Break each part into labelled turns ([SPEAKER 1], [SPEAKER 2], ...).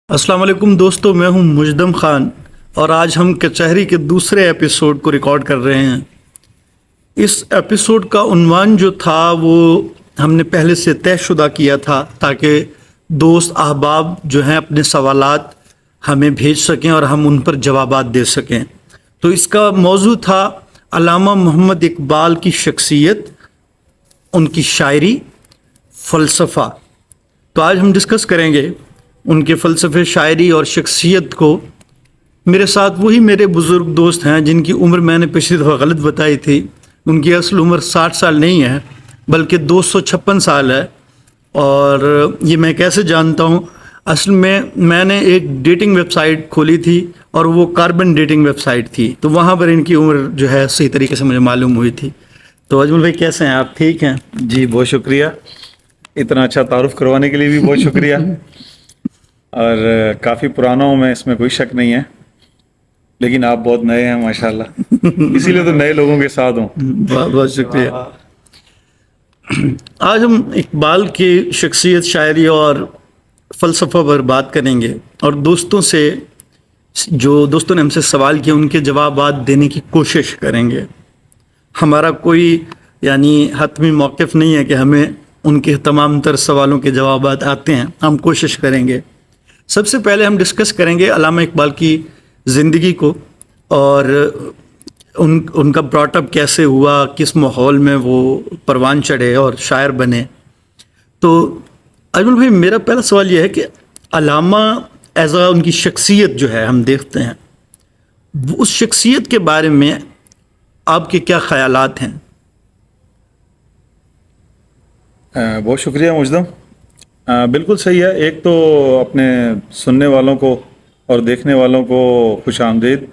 [SPEAKER 1] السلام علیکم دوستو، میں ہوں مجدم خان اور آج ہم کچہری کے دوسرے ایپیسوڈ کو ریکارڈ کر رہے ہیں۔ اس ایپیسوڈ کا عنوان جو تھا وہ ہم نے پہلے سے طے شدہ کیا تھا تاکہ دوست احباب جو ہیں اپنے سوالات ہمیں بھیج سکیں اور ہم ان پر جوابات دے سکیں۔ تو اس کا موضوع تھا علامہ محمد اقبال کی شخصیت، ان کی شاعری، فلسفہ۔ تو آج ہم ڈسکس کریں گے ان کے فلسفے، شاعری اور شخصیت کو۔ میرے ساتھ وہی میرے بزرگ دوست ہیں جن کی عمر میں نے پچھلی دفعہ غلط بتائی تھی۔ ان کی اصل عمر 60 سال نہیں ہے بلکہ 256 سال ہے۔ اور یہ میں کیسے جانتا ہوں؟ اصل میں نے ایک ڈیٹنگ ویب سائٹ کھولی تھی اور وہ کاربن ڈیٹنگ ویب سائٹ تھی، تو وہاں پر ان کی عمر جو ہے صحیح طریقے سے مجھے معلوم ہوئی تھی۔ تو اجمل بھائی کیسے ہیں آپ؟ ٹھیک ہیں؟
[SPEAKER 2] جی بہت شکریہ، اتنا اچھا تعارف کروانے کے لیے بھی بہت شکریہ۔ اور کافی پرانا ہوں میں، اس میں کوئی شک نہیں ہے، لیکن آپ بہت نئے ہیں ماشاءاللہ، اسی لیے تو نئے لوگوں کے ساتھ ہوں۔
[SPEAKER 1] بہت بہت شکریہ۔ آج ہم اقبال کی شخصیت، شاعری اور فلسفہ پر بات کریں گے، اور دوستوں نے ہم سے سوال کیا ان کے جوابات دینے کی کوشش کریں گے۔ ہمارا کوئی حتمی موقف نہیں ہے کہ ہمیں ان کے تمام تر سوالوں کے جوابات آتے ہیں، ہم کوشش کریں گے۔ سب سے پہلے ہم ڈسکس کریں گے علامہ اقبال کی زندگی کو، اور ان کا براٹ اپ کیسے ہوا، کس ماحول میں وہ پروان چڑھے اور شاعر بنے۔ تو اجمل بھائی، میرا پہلا سوال یہ ہے کہ علامہ ان کی شخصیت جو ہے ہم دیکھتے ہیں، اس شخصیت کے بارے میں آپ کے کیا خیالات ہیں؟
[SPEAKER 2] بہت شکریہ مجدم، بالکل صحیح ہے۔ ایک تو اپنے سننے والوں کو اور دیکھنے والوں کو خوش آمدید۔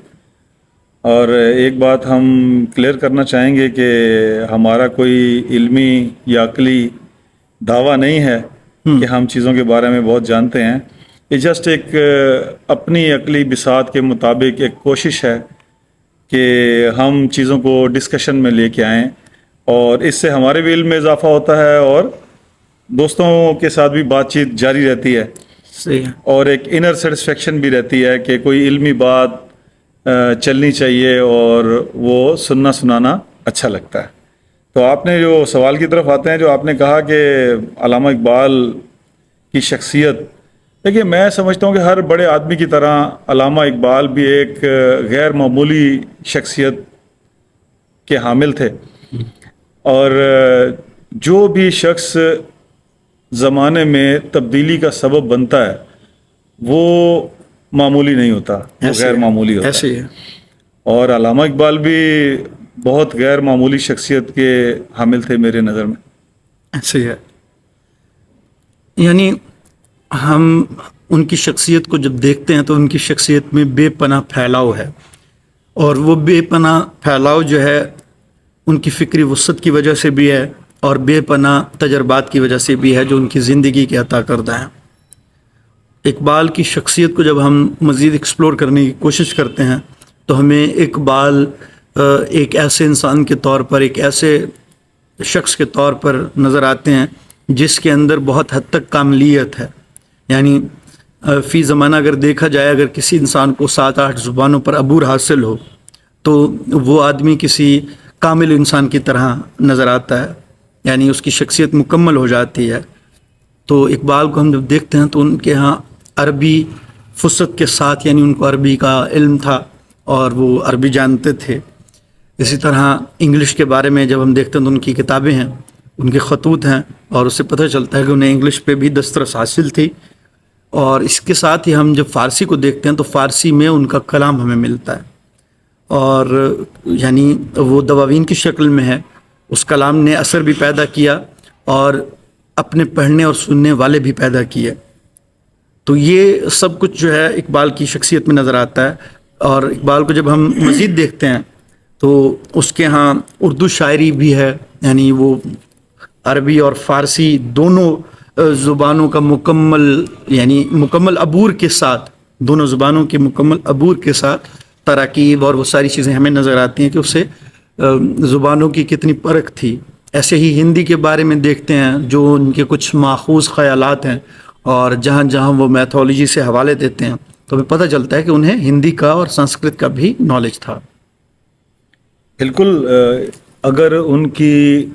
[SPEAKER 2] اور ایک بات ہم کلیئر کرنا چاہیں گے کہ ہمارا کوئی علمی یا عقلی دعویٰ نہیں ہے کہ ہم چیزوں کے بارے میں بہت جانتے ہیں۔ یہ جسٹ ایک اپنی عقلی بساط کے مطابق ایک کوشش ہے کہ ہم چیزوں کو ڈسکشن میں لے کے آئیں، اور اس سے ہمارے بھی علم میں اضافہ ہوتا ہے اور دوستوں کے ساتھ بھی بات چیت جاری رہتی ہے۔
[SPEAKER 1] صحیح ہے۔
[SPEAKER 2] اور ایک انر سیٹسفیکشن بھی رہتی ہے کہ کوئی علمی بات چلنی چاہیے اور وہ سننا سنانا اچھا لگتا ہے۔ تو آپ نے جو سوال کی طرف آتے ہیں، جو آپ نے کہا کہ علامہ اقبال کی شخصیت، دیکھیے میں سمجھتا ہوں کہ ہر بڑے آدمی کی طرح علامہ اقبال بھی ایک غیر معمولی شخصیت کے حامل تھے، اور جو بھی شخص زمانے میں تبدیلی کا سبب بنتا ہے وہ معمولی نہیں ہوتا، وہ غیر معمولی ہوتا
[SPEAKER 1] ایسے ہی ہے۔
[SPEAKER 2] اور علامہ اقبال بھی بہت غیر معمولی شخصیت کے حامل تھے میرے نظر میں۔
[SPEAKER 1] ایسے ہی ہے۔ ہم ان کی شخصیت کو جب دیکھتے ہیں تو ان کی شخصیت میں بے پناہ پھیلاؤ ہے، اور وہ بے پناہ پھیلاؤ جو ہے ان کی فکری وسعت کی وجہ سے بھی ہے، اور بے پناہ تجربات کی وجہ سے بھی ہے جو ان کی زندگی کے عطا کردہ ہیں۔ اقبال کی شخصیت کو جب ہم مزید ایکسپلور کرنے کی کوشش کرتے ہیں تو ہمیں اقبال ایک ایسے انسان کے طور پر، ایک ایسے شخص کے طور پر نظر آتے ہیں جس کے اندر بہت حد تک کاملیت ہے۔ فی زمانہ اگر دیکھا جائے، اگر کسی انسان کو 7-8 زبانوں پر عبور حاصل ہو تو وہ آدمی کسی کامل انسان کی طرح نظر آتا ہے، اس کی شخصیت مکمل ہو جاتی ہے۔ تو اقبال کو ہم جب دیکھتے ہیں تو ان کے ہاں عربی فصحت کے ساتھ، ان کو عربی کا علم تھا اور وہ عربی جانتے تھے۔ اسی طرح انگلش کے بارے میں جب ہم دیکھتے ہیں تو ان کی کتابیں ہیں، ان کے خطوط ہیں، اور اس سے پتہ چلتا ہے کہ انہیں انگلش پہ بھی دسترس حاصل تھی۔ اور اس کے ساتھ ہی ہم جب فارسی کو دیکھتے ہیں تو فارسی میں ان کا کلام ہمیں ملتا ہے، اور وہ دواوین کی شکل میں ہے۔ اس کلام نے اثر بھی پیدا کیا اور اپنے پڑھنے اور سننے والے بھی پیدا کیے۔ تو یہ سب کچھ جو ہے اقبال کی شخصیت میں نظر آتا ہے۔ اور اقبال کو جب ہم مزید دیکھتے ہیں تو اس کے ہاں اردو شاعری بھی ہے، وہ عربی اور فارسی دونوں زبانوں کا مکمل عبور کے ساتھ، دونوں زبانوں کے مکمل عبور کے ساتھ تراکیب اور وہ ساری چیزیں ہمیں نظر آتی ہیں کہ اسے زبانوں کی کتنی پرکھ تھی۔ ایسے ہی ہندی کے بارے میں دیکھتے ہیں، جو ان کے کچھ ماخوذ خیالات ہیں اور جہاں جہاں وہ میتھولوجی سے حوالے دیتے ہیں تو ہمیں پتہ چلتا ہے کہ انہیں ہندی کا اور سنسکرت کا بھی نالج تھا۔
[SPEAKER 2] بالکل، اگر ان کی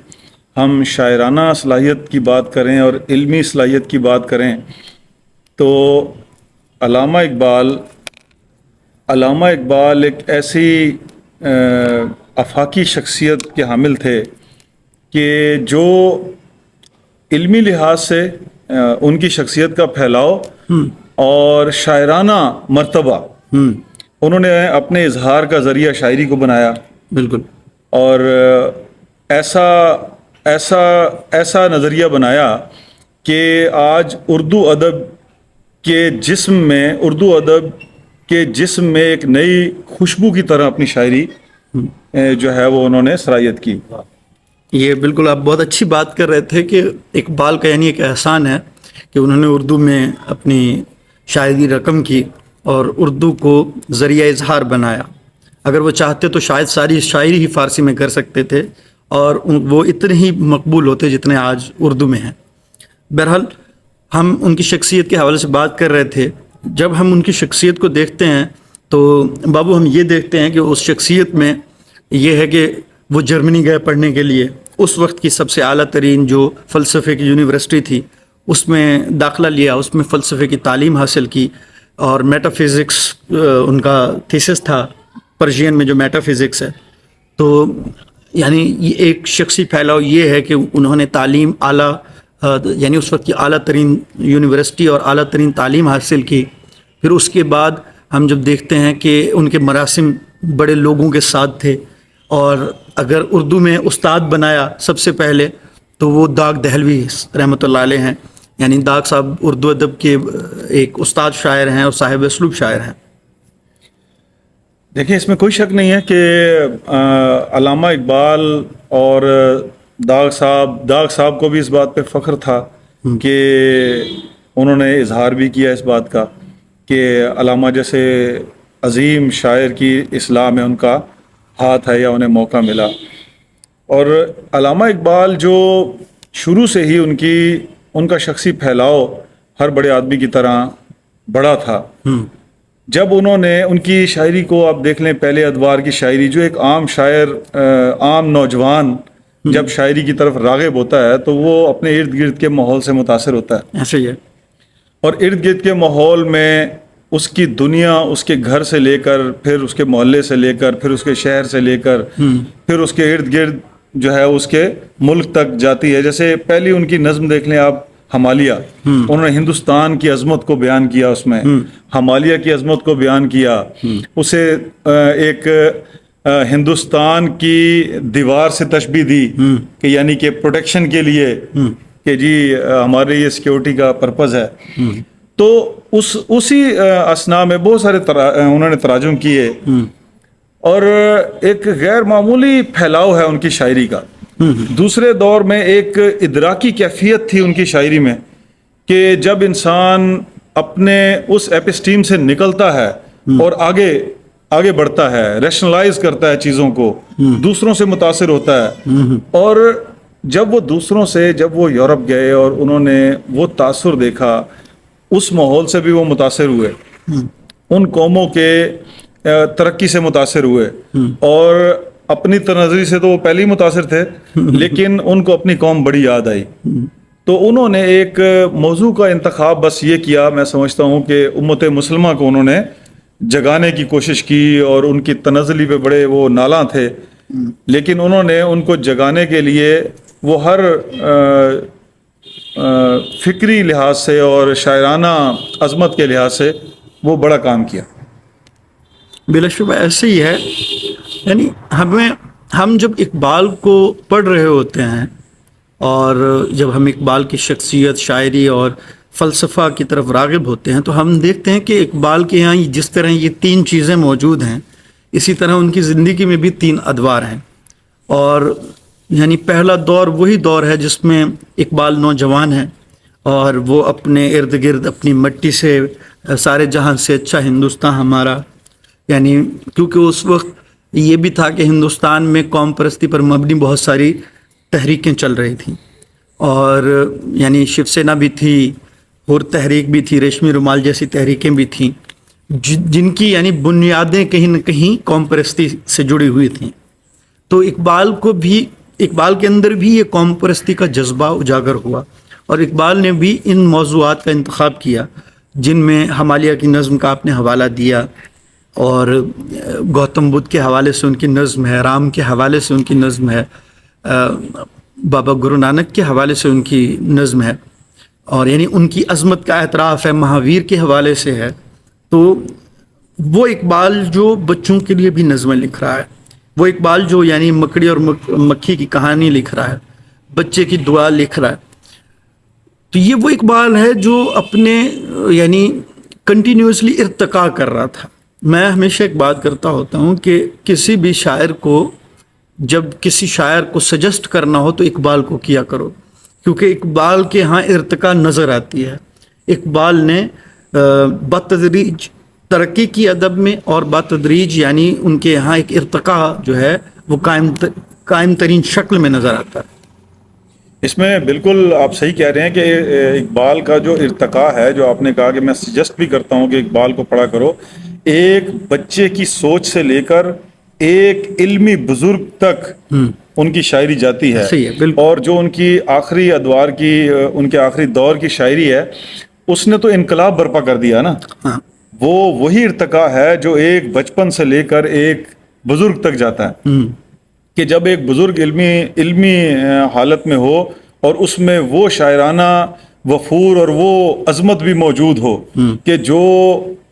[SPEAKER 2] ہم شاعرانہ صلاحیت کی بات کریں اور علمی صلاحیت کی بات کریں تو علامہ اقبال ایک ایسی آفاقی شخصیت کے حامل تھے کہ جو علمی لحاظ سے ان کی شخصیت کا پھیلاؤ اور شاعرانہ مرتبہ انہوں نے اپنے اظہار کا ذریعہ شاعری کو بنایا،
[SPEAKER 1] بالکل،
[SPEAKER 2] اور ایسا نظریہ بنایا کہ آج اردو ادب کے جسم میں ایک نئی خوشبو کی طرح اپنی شاعری جو ہے وہ انہوں نے صلاحیت کی۔
[SPEAKER 1] یہ بالکل آپ بہت اچھی بات کر رہے تھے کہ اقبال کا یعنی ایک احسان ہے کہ انہوں نے اردو میں اپنی شاعری رقم کی اور اردو کو ذریعہ اظہار بنایا۔ اگر وہ چاہتے تو شاید ساری شاعری ہی فارسی میں کر سکتے تھے اور وہ اتنے ہی مقبول ہوتے جتنے آج اردو میں ہیں۔ بہرحال ہم ان کی شخصیت کے حوالے سے بات کر رہے تھے۔ جب ہم ان کی شخصیت کو دیکھتے ہیں تو بابو ہم یہ دیکھتے ہیں کہ اس شخصیت میں یہ ہے کہ وہ جرمنی گئے پڑھنے کے لیے، اس وقت کی سب سے اعلیٰ ترین جو فلسفے کی یونیورسٹی تھی اس میں داخلہ لیا، اس میں فلسفے کی تعلیم حاصل کی، اور میٹا فزکس ان کا تھیسس تھا، پرشین میں جو میٹا فزکس ہے۔ تو یعنی یہ ایک شخصی پھیلاؤ یہ ہے کہ انہوں نے تعلیم اعلیٰ یعنی اس وقت کی اعلیٰ ترین یونیورسٹی اور اعلیٰ ترین تعلیم حاصل کی۔ پھر اس کے بعد ہم جب دیکھتے ہیں کہ ان کے مراسم بڑے لوگوں کے ساتھ تھے، اور اگر اردو میں استاد بنایا سب سے پہلے تو وہ داغ دہلوی رحمۃ اللہ علیہ ہیں، یعنی داغ صاحب اردو ادب کے ایک استاد شاعر ہیں اور صاحب اسلوب شاعر ہیں۔
[SPEAKER 2] دیکھیں، اس میں کوئی شک نہیں ہے کہ علامہ اقبال اور داغ صاحب کو بھی اس بات پہ فخر تھا کہ انہوں نے اظہار بھی کیا اس بات کا کہ علامہ جیسے عظیم شاعر کی اصلاح میں ان کا ہاتھ ہے یا انہیں موقع ملا۔ اور علامہ اقبال جو شروع سے ہی ان کا شخصی پھیلاؤ ہر بڑے آدمی کی طرح بڑا تھا۔ جب انہوں نے ان کی شاعری کو آپ دیکھ لیں، پہلے ادوار کی شاعری، جو ایک عام شاعر، عام نوجوان جب شاعری کی طرف راغب ہوتا ہے تو وہ اپنے ارد گرد کے ماحول سے متاثر ہوتا ہے،
[SPEAKER 1] ایسے ہی ہے،
[SPEAKER 2] اور ارد گرد کے ماحول میں اس کی دنیا، اس کے گھر سے لے کر، پھر اس کے محلے سے لے کر، پھر اس کے شہر سے لے کر، پھر اس کے ارد گرد جو ہے اس کے ملک تک جاتی ہے۔ جیسے پہلی ان کی نظم دیکھ لیں آپ، ہمالیہ، انہوں نے ہندوستان کی عظمت کو بیان کیا، اس میں ہمالیہ کی عظمت کو بیان کیا، اسے ایک ہندوستان کی دیوار سے تشبیہ دی کہ یعنی کہ پروٹیکشن کے لیے، کہ جی ہمارے یہ سیکیورٹی کا پرپز ہے۔ تو اسی اثنا میں بہت سارے انہوں نے تراجم کیے، اور ایک غیر معمولی پھیلاؤ ہے ان کی شاعری کا۔ دوسرے دور میں ایک ادراکی کیفیت تھی ان کی شاعری میں کہ جب انسان اپنے اس ایپسٹیم سے نکلتا ہے اور آگے بڑھتا ہے، ریشنلائز کرتا ہے چیزوں کو، دوسروں سے متاثر ہوتا ہے، اور جب وہ یورپ گئے اور انہوں نے وہ تاثر دیکھا، اس ماحول سے بھی وہ متاثر ہوئے، ان قوموں کے ترقی سے متاثر ہوئے، اور اپنی تناظری سے تو وہ پہلے ہی متاثر تھے، لیکن ان کو اپنی قوم بڑی یاد آئی۔ تو انہوں نے ایک موضوع کا انتخاب بس یہ کیا، میں سمجھتا ہوں کہ امت مسلمہ کو انہوں نے جگانے کی کوشش کی، اور ان کی تنزلی پہ بڑے وہ نالاں تھے، لیکن انہوں نے ان کو جگانے کے لیے وہ ہر فکری لحاظ سے اور شاعرانہ عظمت کے لحاظ سے وہ بڑا کام کیا۔
[SPEAKER 1] بلا شبہ ایسے ہی ہے، یعنی ہم جب اقبال کو پڑھ رہے ہوتے ہیں اور جب ہم اقبال کی شخصیت، شاعری اور فلسفہ کی طرف راغب ہوتے ہیں تو ہم دیکھتے ہیں کہ اقبال کے یہاں جس طرح یہ تین چیزیں موجود ہیں، اسی طرح ان کی زندگی میں بھی تین ادوار ہیں، اور یعنی پہلا دور وہی دور ہے جس میں اقبال نوجوان ہے اور وہ اپنے ارد گرد اپنی مٹی سے، سارے جہاں سے اچھا ہندوستان ہمارا، یعنی کیونکہ اس وقت یہ بھی تھا کہ ہندوستان میں قوم پرستی پر مبنی بہت ساری تحریکیں چل رہی تھیں، اور یعنی شیو سینا بھی تھی، اور تحریک بھی تھی، ریشمی رومال جیسی تحریکیں بھی تھیں جن کی یعنی بنیادیں کہیں نہ کہیں قوم پرستی سے جڑی ہوئی تھیں. تو اقبال کے اندر بھی یہ قوم پرستی کا جذبہ اجاگر ہوا، اور اقبال نے بھی ان موضوعات کا انتخاب کیا جن میں ہمالیہ کی نظم کا آپ نے حوالہ دیا، اور گوتم بدھ کے حوالے سے ان کی نظم ہے، رام کے حوالے سے ان کی نظم ہے، بابا گرو نانک کے حوالے سے ان کی نظم ہے، اور یعنی ان کی عظمت کا اعتراف ہے، مہاویر کے حوالے سے ہے. تو وہ اقبال جو بچوں کے لیے بھی نظمیں لکھ رہا ہے، وہ اقبال جو یعنی مکڑی اور مکھی کی کہانی لکھ رہا ہے، بچے کی دعا لکھ رہا ہے، تو یہ وہ اقبال ہے جو اپنے یعنی کنٹینیوسلی ارتقا کر رہا تھا. میں ہمیشہ ایک بات کرتا ہوتا ہوں کہ کسی بھی شاعر کو جب کسی شاعر کو سجیسٹ کرنا ہو تو اقبال کو کیا کرو، کیونکہ اقبال کے ہاں ارتقا نظر آتی ہے. اقبال نے بتدریج ترقی کی ادب میں، اور بتدریج یعنی ان کے ہاں ایک ارتقا جو ہے وہ قائم ترین شکل میں نظر آتا ہے.
[SPEAKER 2] اس میں بالکل آپ صحیح کہہ رہے ہیں کہ اقبال کا جو ارتقا ہے، جو آپ نے کہا کہ میں سجیسٹ بھی کرتا ہوں کہ اقبال کو پڑھا کرو، ایک بچے کی سوچ سے لے کر ایک علمی بزرگ تک ان کی شاعری جاتی ہے.
[SPEAKER 1] صحیح ہے، بالکل.
[SPEAKER 2] اور جو ان کی آخری ادوار کی، ان کے آخری دور کی شاعری ہے، اس نے تو انقلاب برپا کر دیا نا.
[SPEAKER 1] ہاں،
[SPEAKER 2] وہ وہی ارتقا ہے جو ایک بچپن سے لے کر ایک بزرگ تک جاتا ہے، کہ جب ایک بزرگ علمی حالت میں ہو اور اس میں وہ شاعرانہ وفور اور وہ عظمت بھی موجود ہو کہ جو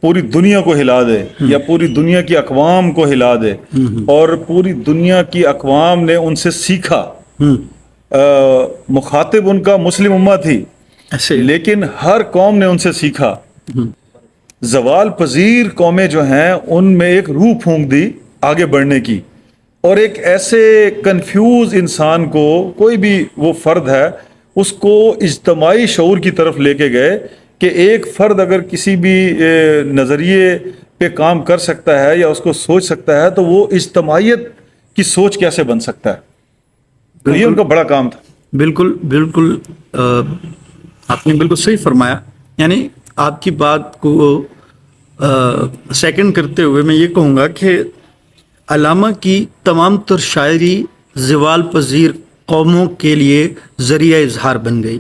[SPEAKER 2] پوری دنیا کو ہلا دے، یا پوری دنیا کی اقوام کو ہلا دے، اور پوری دنیا کی اقوام نے ان سے سیکھا. مخاطب ان کا مسلم امت تھی،
[SPEAKER 1] ایسے
[SPEAKER 2] لیکن ہر قوم نے ان سے سیکھا. زوال پذیر قومیں جو ہیں ان میں ایک روح پھونک دی آگے بڑھنے کی، اور ایک ایسے کنفیوز انسان کو، کوئی بھی وہ فرد ہے، اس کو اجتماعی شعور کی طرف لے کے گئے کہ ایک فرد اگر کسی بھی نظریے پہ کام کر سکتا ہے یا اس کو سوچ سکتا ہے تو وہ اجتماعیت کی سوچ کیسے بن سکتا ہے. تو یہ ان کا بڑا کام تھا.
[SPEAKER 1] بالکل آپ نے بالکل صحیح فرمایا. یعنی آپ کی بات کو سیکنڈ کرتے ہوئے میں یہ کہوں گا کہ علامہ کی تمام تر شاعری زوال پذیر قوموں کے لیے ذریعہ اظہار بن گئی.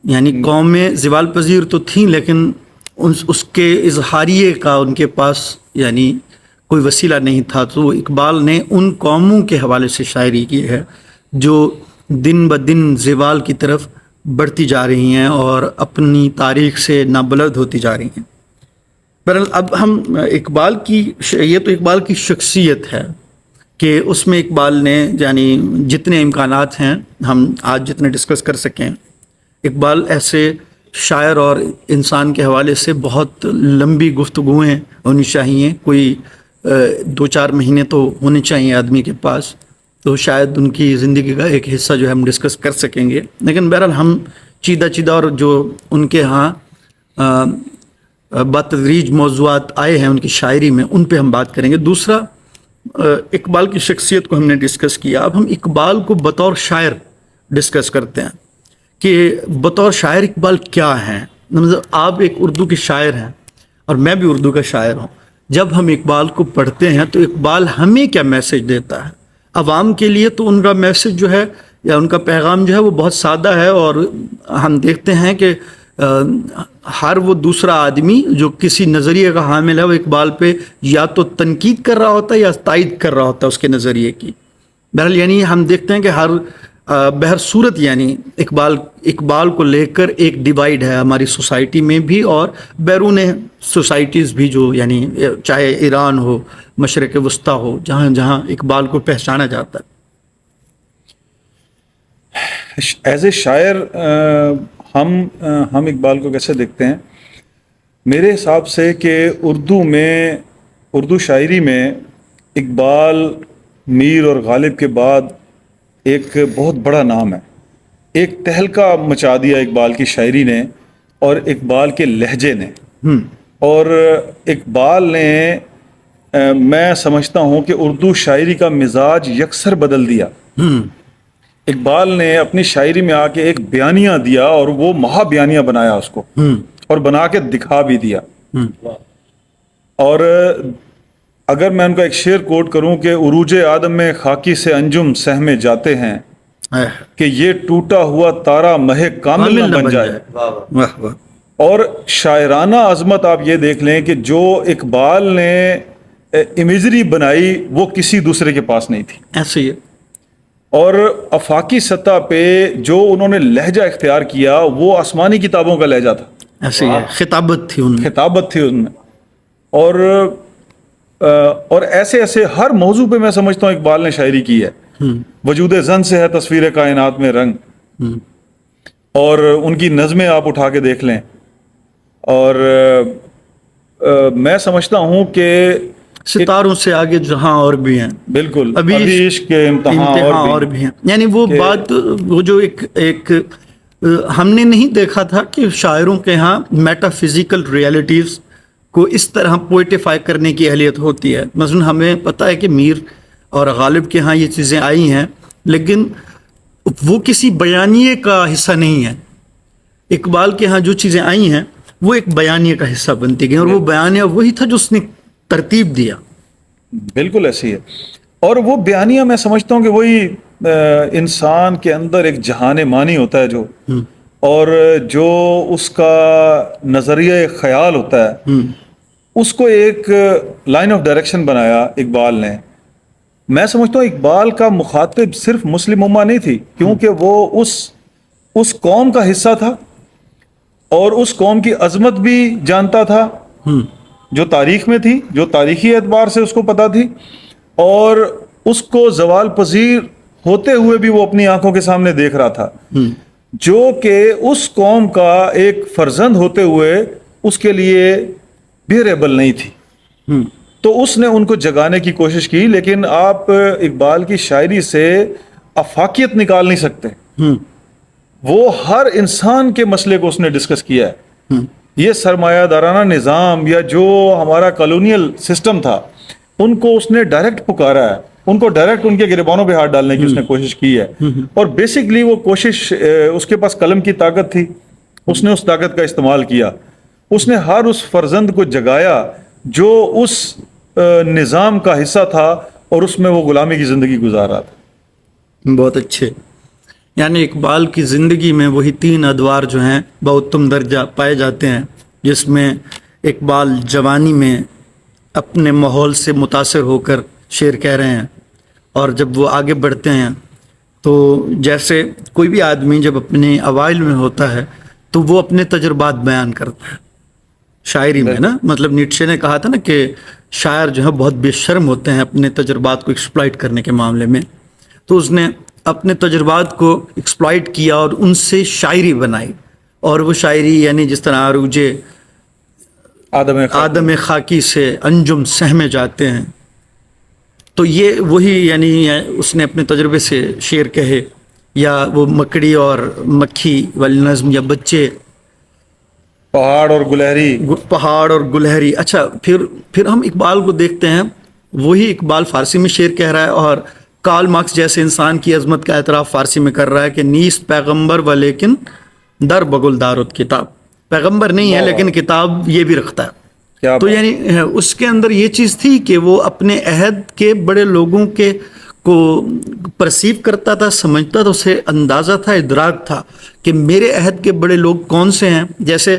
[SPEAKER 1] یعنی قومیں زوال پذیر تو تھیں، لیکن اس کے اظہاریے کا ان کے پاس یعنی کوئی وسیلہ نہیں تھا. تو اقبال نے ان قوموں کے حوالے سے شاعری کی ہے جو دن بدن زوال کی طرف بڑھتی جا رہی ہیں اور اپنی تاریخ سے نابلد ہوتی جا رہی ہیں. بہرحال اب ہم اقبال کی، یہ تو اقبال کی شخصیت ہے کہ اس میں اقبال نے یعنی جتنے امکانات ہیں ہم آج جتنے ڈسکس کر سکیں. اقبال ایسے شاعر اور انسان کے حوالے سے بہت لمبی گفتگویں ہونی چاہیے، کوئی 2-4 مہینے تو ہونے چاہیے آدمی کے پاس، تو شاید ان کی زندگی کا ایک حصہ جو ہے ہم ڈسکس کر سکیں گے. لیکن بہرحال ہم چیدہ اور جو ان کے ہاں بتدریج موضوعات آئے ہیں ان کی شاعری میں، ان پہ ہم بات کریں گے. دوسرا، اقبال کی شخصیت کو ہم نے ڈسکس کیا. اب ہم اقبال کو بطور شاعر ڈسکس کرتے ہیں کہ بطور شاعر اقبال کیا ہیں. مطلب آپ ایک اردو کے شاعر ہیں اور میں بھی اردو کا شاعر ہوں. جب ہم اقبال کو پڑھتے ہیں تو اقبال ہمیں کیا میسج دیتا ہے؟ عوام کے لیے تو ان کا میسج جو ہے یا ان کا پیغام جو ہے وہ بہت سادہ ہے، اور ہم دیکھتے ہیں کہ ہر وہ دوسرا آدمی جو کسی نظریے کا حامل ہے وہ اقبال پہ یا تو تنقید کر رہا ہوتا ہے یا تائید کر رہا ہوتا ہے اس کے نظریے کی. بہرحال یعنی ہم دیکھتے ہیں کہ ہر بہر صورت یعنی اقبال کو لے کر ایک ڈیوائیڈ ہے ہماری سوسائٹی میں بھی اور بیرون سوسائٹیز بھی، جو یعنی چاہے ایران ہو، مشرق وسطیٰ ہو، جہاں جہاں اقبال کو پہچانا جاتا ہے.
[SPEAKER 2] ایز اے شاعر ہم اقبال کو کیسے دیکھتے ہیں؟ میرے حساب سے کہ اردو شاعری میں اقبال، میر اور غالب کے بعد ایک بہت بڑا نام ہے. ایک تہلکہ مچا دیا اقبال کی شاعری نے اور اقبال کے لہجے نے. اور اقبال نے میں سمجھتا ہوں کہ اردو شاعری کا مزاج یکسر بدل دیا. اقبال نے اپنی شاعری میں آ کے ایک بیانیہ دیا اور وہ مہا بیانیہ بنایا اس کو، اور بنا کے دکھا بھی دیا۔ اور اگر میں ان کا ایک شعر کوٹ کروں کہ عروج آدم میں خاکی سے انجم سہمے جاتے ہیں کہ یہ ٹوٹا ہوا تارا مہ کامل نہ بن جائے۔
[SPEAKER 1] واہ واہ،
[SPEAKER 2] اور شاعرانہ عظمت آپ یہ دیکھ لیں کہ جو اقبال نے امیجری بنائی وہ کسی دوسرے کے پاس نہیں تھی،
[SPEAKER 1] ایسے ہی ہے،
[SPEAKER 2] اور افاقی سطح پہ جو انہوں نے لہجہ اختیار کیا وہ آسمانی کتابوں کا لہجہ تھا،
[SPEAKER 1] ایسے ہی ہے، خطابت تھی ان میں۔
[SPEAKER 2] خطابت تھی ان میں۔ اور ایسے ایسے ہر موضوع پہ میں سمجھتا ہوں اقبال نے شاعری کی ہے۔ وجود زن سے ہے تصویر کائنات میں رنگ، اور ان کی نظمیں آپ اٹھا کے دیکھ لیں، اور میں سمجھتا ہوں کہ
[SPEAKER 1] ستاروں سے آگے جہاں اور بھی ہیں،
[SPEAKER 2] بالکل
[SPEAKER 1] ابھی
[SPEAKER 2] ابھی عشق کے امتحان اور بھی
[SPEAKER 1] ہیں۔ یعنی وہ بات، وہ جو ایک ہم نے نہیں دیکھا تھا کہ شاعروں کے ہاں میٹا فزیکل ریئلٹیز کو اس طرح پوئٹیفائی کرنے کی اہلیت ہوتی ہے۔ مثلا ہمیں پتہ ہے کہ میر اور غالب کے ہاں یہ چیزیں آئی ہیں، لیکن وہ کسی بیانیے کا حصہ نہیں ہے۔ اقبال کے ہاں جو چیزیں آئی ہیں وہ ایک بیانیے کا حصہ بنتی گئیں، اور وہ بیانیہ وہی تھا جو اس نے ترتیب دیا۔
[SPEAKER 2] بالکل ایسی ہے، اور وہ بیانیہ میں سمجھتا ہوں کہ وہی انسان کے اندر ایک جہان مانی ہوتا ہے جو، اور جو اس کا نظریہ خیال ہوتا ہے اس کو ایک لائن آف ڈائریکشن بنایا اقبال نے۔ میں سمجھتا ہوں اقبال کا مخاطب صرف مسلم امہ نہیں تھی، کیونکہ وہ اس قوم کا حصہ تھا، اور اس قوم کی عظمت بھی جانتا تھا جو تاریخ میں تھی، جو تاریخی اعتبار سے اس کو پتہ تھی، اور اس کو زوال پذیر ہوتے ہوئے بھی وہ اپنی آنکھوں کے سامنے دیکھ رہا تھا، جو کہ اس قوم کا ایک فرزند ہوتے ہوئے اس کے لیے بیئریبل نہیں تھی۔ تو اس نے ان کو جگانے کی کوشش کی، لیکن آپ اقبال کی شاعری سے افاقیت نکال نہیں سکتے۔ وہ ہر انسان کے مسئلے کو اس نے ڈسکس کیا ہے۔ یہ سرمایہ دارانہ نظام یا جو ہمارا کالونیل سسٹم تھا ان کو اس نے ڈائریکٹ پکارا ہے، ان کو ڈائریکٹ ان کے گریبانوں پہ ہاتھ ڈالنے کی اس نے کوشش کی ہے، اور بیسکلی وہ کوشش، اس کے پاس قلم کی طاقت تھی، اس نے اس طاقت کا استعمال کیا، اس نے ہر اس فرزند کو جگایا جو اس نظام کا حصہ تھا اور اس میں وہ غلامی کی زندگی گزار رہا تھا۔
[SPEAKER 1] بہت اچھے، یعنی اقبال کی زندگی میں وہی 3 ادوار جو ہیں بہتم درجہ پائے جاتے ہیں، جس میں اقبال جوانی میں اپنے ماحول سے متاثر ہو کر شعر کہہ رہے ہیں، اور جب وہ آگے بڑھتے ہیں تو جیسے کوئی بھی آدمی جب اپنے اوائل میں ہوتا ہے تو وہ اپنے تجربات بیان کرتا ہے شاعری میں نا۔ مطلب نیٹشے نے کہا تھا نا کہ شاعر جو ہے بہت بے شرم ہوتے ہیں اپنے تجربات کو ایکسپلائٹ کرنے کے معاملے میں، تو اس نے اپنے تجربات کو ایکسپلائٹ کیا اور ان سے شاعری بنائی، اور وہ شاعری یعنی جس طرح عروج آدم خاکی سے انجم سہمے جاتے ہیں، تو یہ وہی یعنی اس نے اپنے تجربے سے شعر کہے، یا وہ مکڑی اور مکھی والی نظم، یا بچے،
[SPEAKER 2] پہاڑ اور گلہری۔
[SPEAKER 1] اچھا، پھر ہم اقبال کو دیکھتے ہیں، وہی اقبال فارسی میں شعر کہہ رہا ہے، اور کارل مارکس جیسے انسان کی عظمت کا اعتراف فارسی میں کر رہا ہے کہ نیست پیغمبر و لیکن در بگل دارت کتاب، پیغمبر نہیں ہے لیکن کتاب یہ بھی رکھتا ہے۔ تو یعنی اس کے اندر یہ چیز تھی کہ وہ اپنے عہد کے بڑے لوگوں کے کو پرسیو کرتا تھا، سمجھتا تھا، اسے اندازہ تھا، ادراک تھا کہ میرے عہد کے بڑے لوگ کون سے ہیں، جیسے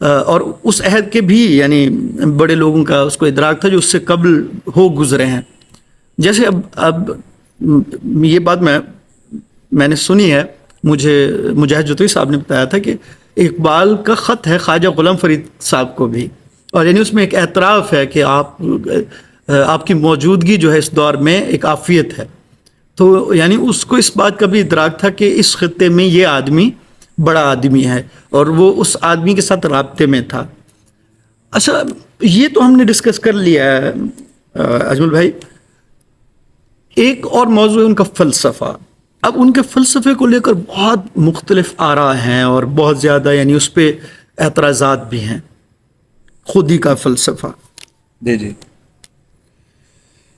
[SPEAKER 1] اور اس عہد کے بھی یعنی بڑے لوگوں کا اس کو ادراک تھا جو اس سے قبل ہو گزرے ہیں۔ جیسے اب یہ بات میں نے سنی ہے، مجھے مجاہد جوتوی صاحب نے بتایا تھا کہ اقبال کا خط ہے خواجہ غلام فرید صاحب کو بھی، اور یعنی اس میں ایک اعتراف ہے کہ آپ کی موجودگی جو ہے اس دور میں ایک عافیت ہے۔ تو یعنی اس کو اس بات کا بھی ادراک تھا کہ اس خطے میں یہ آدمی بڑا آدمی ہے، اور وہ اس آدمی کے ساتھ رابطے میں تھا۔ اچھا، یہ تو ہم نے ڈسکس کر لیا ہے اجمل بھائی، ایک اور موضوع ہے ان کا فلسفہ۔ اب ان کے فلسفے کو لے کر بہت مختلف آراء ہیں، اور بہت زیادہ یعنی اس پہ اعتراضات بھی ہیں۔ خودی کا فلسفہ،
[SPEAKER 2] جی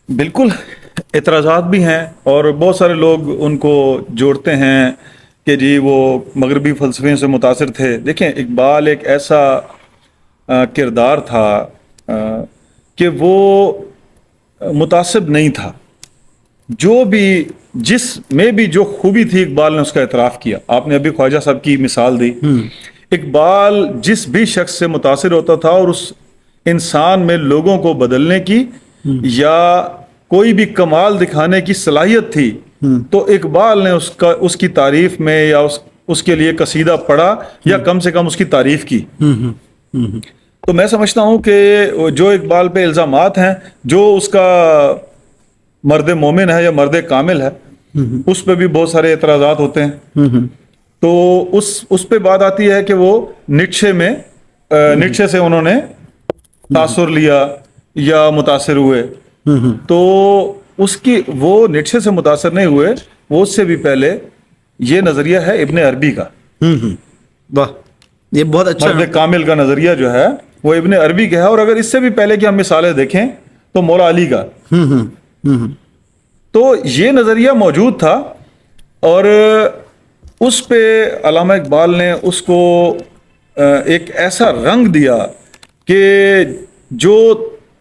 [SPEAKER 2] بالکل، اعتراضات بھی ہیں اور بہت سارے لوگ ان کو جوڑتے ہیں کہ جی وہ مغربی فلسفیوں سے متاثر تھے. دیکھیں اقبال ایک ایسا کردار تھا کہ وہ متعصب نہیں تھا. جو بھی جس میں بھی جو خوبی تھی اقبال نے اس کا اعتراف کیا. آپ نے ابھی خواجہ صاحب کی مثال دی. اقبال جس بھی شخص سے متاثر ہوتا تھا اور اس انسان میں لوگوں کو بدلنے کی یا کوئی بھی کمال دکھانے کی صلاحیت تھی تو اقبال نے اس کی تعریف میں یا اس کے لیے قصیدہ پڑھا یا کم سے کم اس کی تعریف کی. تو میں سمجھتا ہوں کہ جو اقبال پہ الزامات ہیں, جو اس کا مرد مومن ہے یا مرد کامل ہے, اس پہ بھی بہت سارے اعتراضات ہوتے ہیں. تو اس پہ بات آتی ہے کہ وہ نیٹشے سے انہوں نے تاثر لیا یا متاثر ہوئے. تو وہ نیٹشے سے متاثر نہیں ہوئے, وہ اس سے بھی پہلے یہ نظریہ ہے ابن عربی کا.
[SPEAKER 1] واہ, یہ بہت اچھا.
[SPEAKER 2] مرد کامل کا نظریہ جو ہے وہ ابن عربی کا ہے. اور اگر اس سے بھی پہلے کی ہم مثالیں دیکھیں تو مولا علی کا. تو یہ نظریہ موجود تھا اور اس پہ علامہ اقبال نے اس کو ایک ایسا رنگ دیا کہ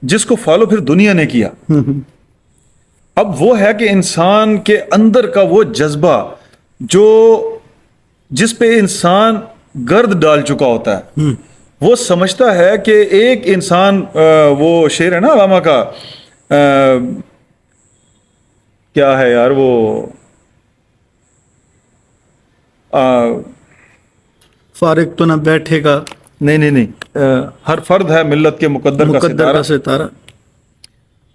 [SPEAKER 2] جس کو فالو پھر دنیا نے کیا. اب وہ ہے کہ انسان کے اندر کا وہ جذبہ جس پہ انسان گرد ڈال چکا ہوتا ہے, وہ سمجھتا ہے کہ ایک انسان, وہ شعر ہے نا علامہ کا, کیا ہے یار وہ,
[SPEAKER 1] فارغ تو نہ بیٹھے گا,
[SPEAKER 2] نہیں, ہر فرد ہے ملت کے مقدر کا ستارہ.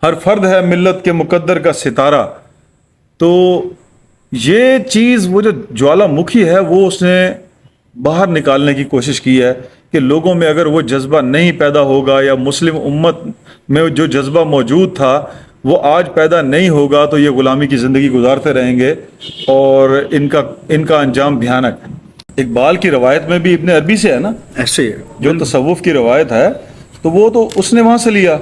[SPEAKER 2] ہر فرد ہے ملت کے مقدر کا ستارہ. تو یہ چیز, وہ جو جوالا مکھی ہے, وہ اس نے باہر نکالنے کی کوشش کی ہے کہ لوگوں میں اگر وہ جذبہ نہیں پیدا ہوگا یا مسلم امت میں جو جذبہ موجود تھا وہ آج پیدا نہیں ہوگا تو یہ غلامی کی زندگی گزارتے رہیں گے اور ان کا انجام بھیانک. اقبال کی روایت میں بھی ابن عربی سے ہے نا,
[SPEAKER 1] ایسے
[SPEAKER 2] جو تصوف کی روایت ہے, تو وہ تو اس نے وہاں سے لیا.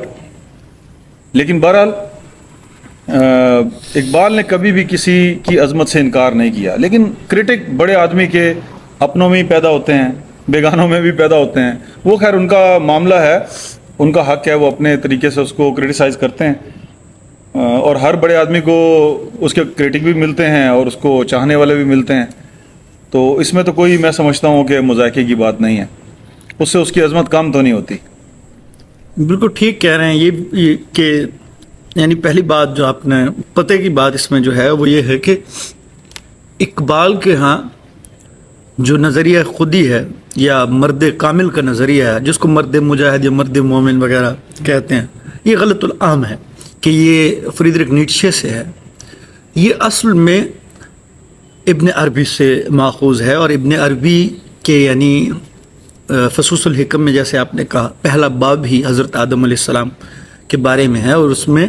[SPEAKER 2] لیکن بہرحال اقبال نے کبھی بھی کسی کی عظمت سے انکار نہیں کیا. لیکن کرٹک بڑے آدمی کے اپنوں میں ہی پیدا ہوتے ہیں, بیگانوں میں بھی پیدا ہوتے ہیں. وہ خیر ان کا معاملہ ہے, ان کا حق ہے, وہ اپنے طریقے سے اس کو کرٹیسائز کرتے ہیں. اور ہر بڑے آدمی کو اس کے کرٹک بھی ملتے ہیں اور اس کو چاہنے والے بھی ملتے ہیں. تو اس میں تو کوئی, میں سمجھتا ہوں کہ مذائقے کی بات نہیں ہے. اس سے اس کی عظمت کم تو نہیں ہوتی.
[SPEAKER 1] بالکل ٹھیک کہہ رہے ہیں. یہ کہ یعنی پہلی بات جو آپ نے پتے کی بات اس میں جو ہے وہ یہ ہے کہ اقبال کے ہاں جو نظریہ خودی ہے یا مرد کامل کا نظریہ ہے, جس کو مرد مجاہد یا مرد مومن وغیرہ کہتے ہیں, یہ غلط العام ہے کہ یہ فریدرک نیٹشے سے ہے. یہ اصل میں ابن عربی سے ماخوذ ہے. اور ابن عربی کے یعنی فصوص الحکم میں جیسے آپ نے کہا پہلا باب ہی حضرت آدم علیہ السلام کے بارے میں ہے اور اس میں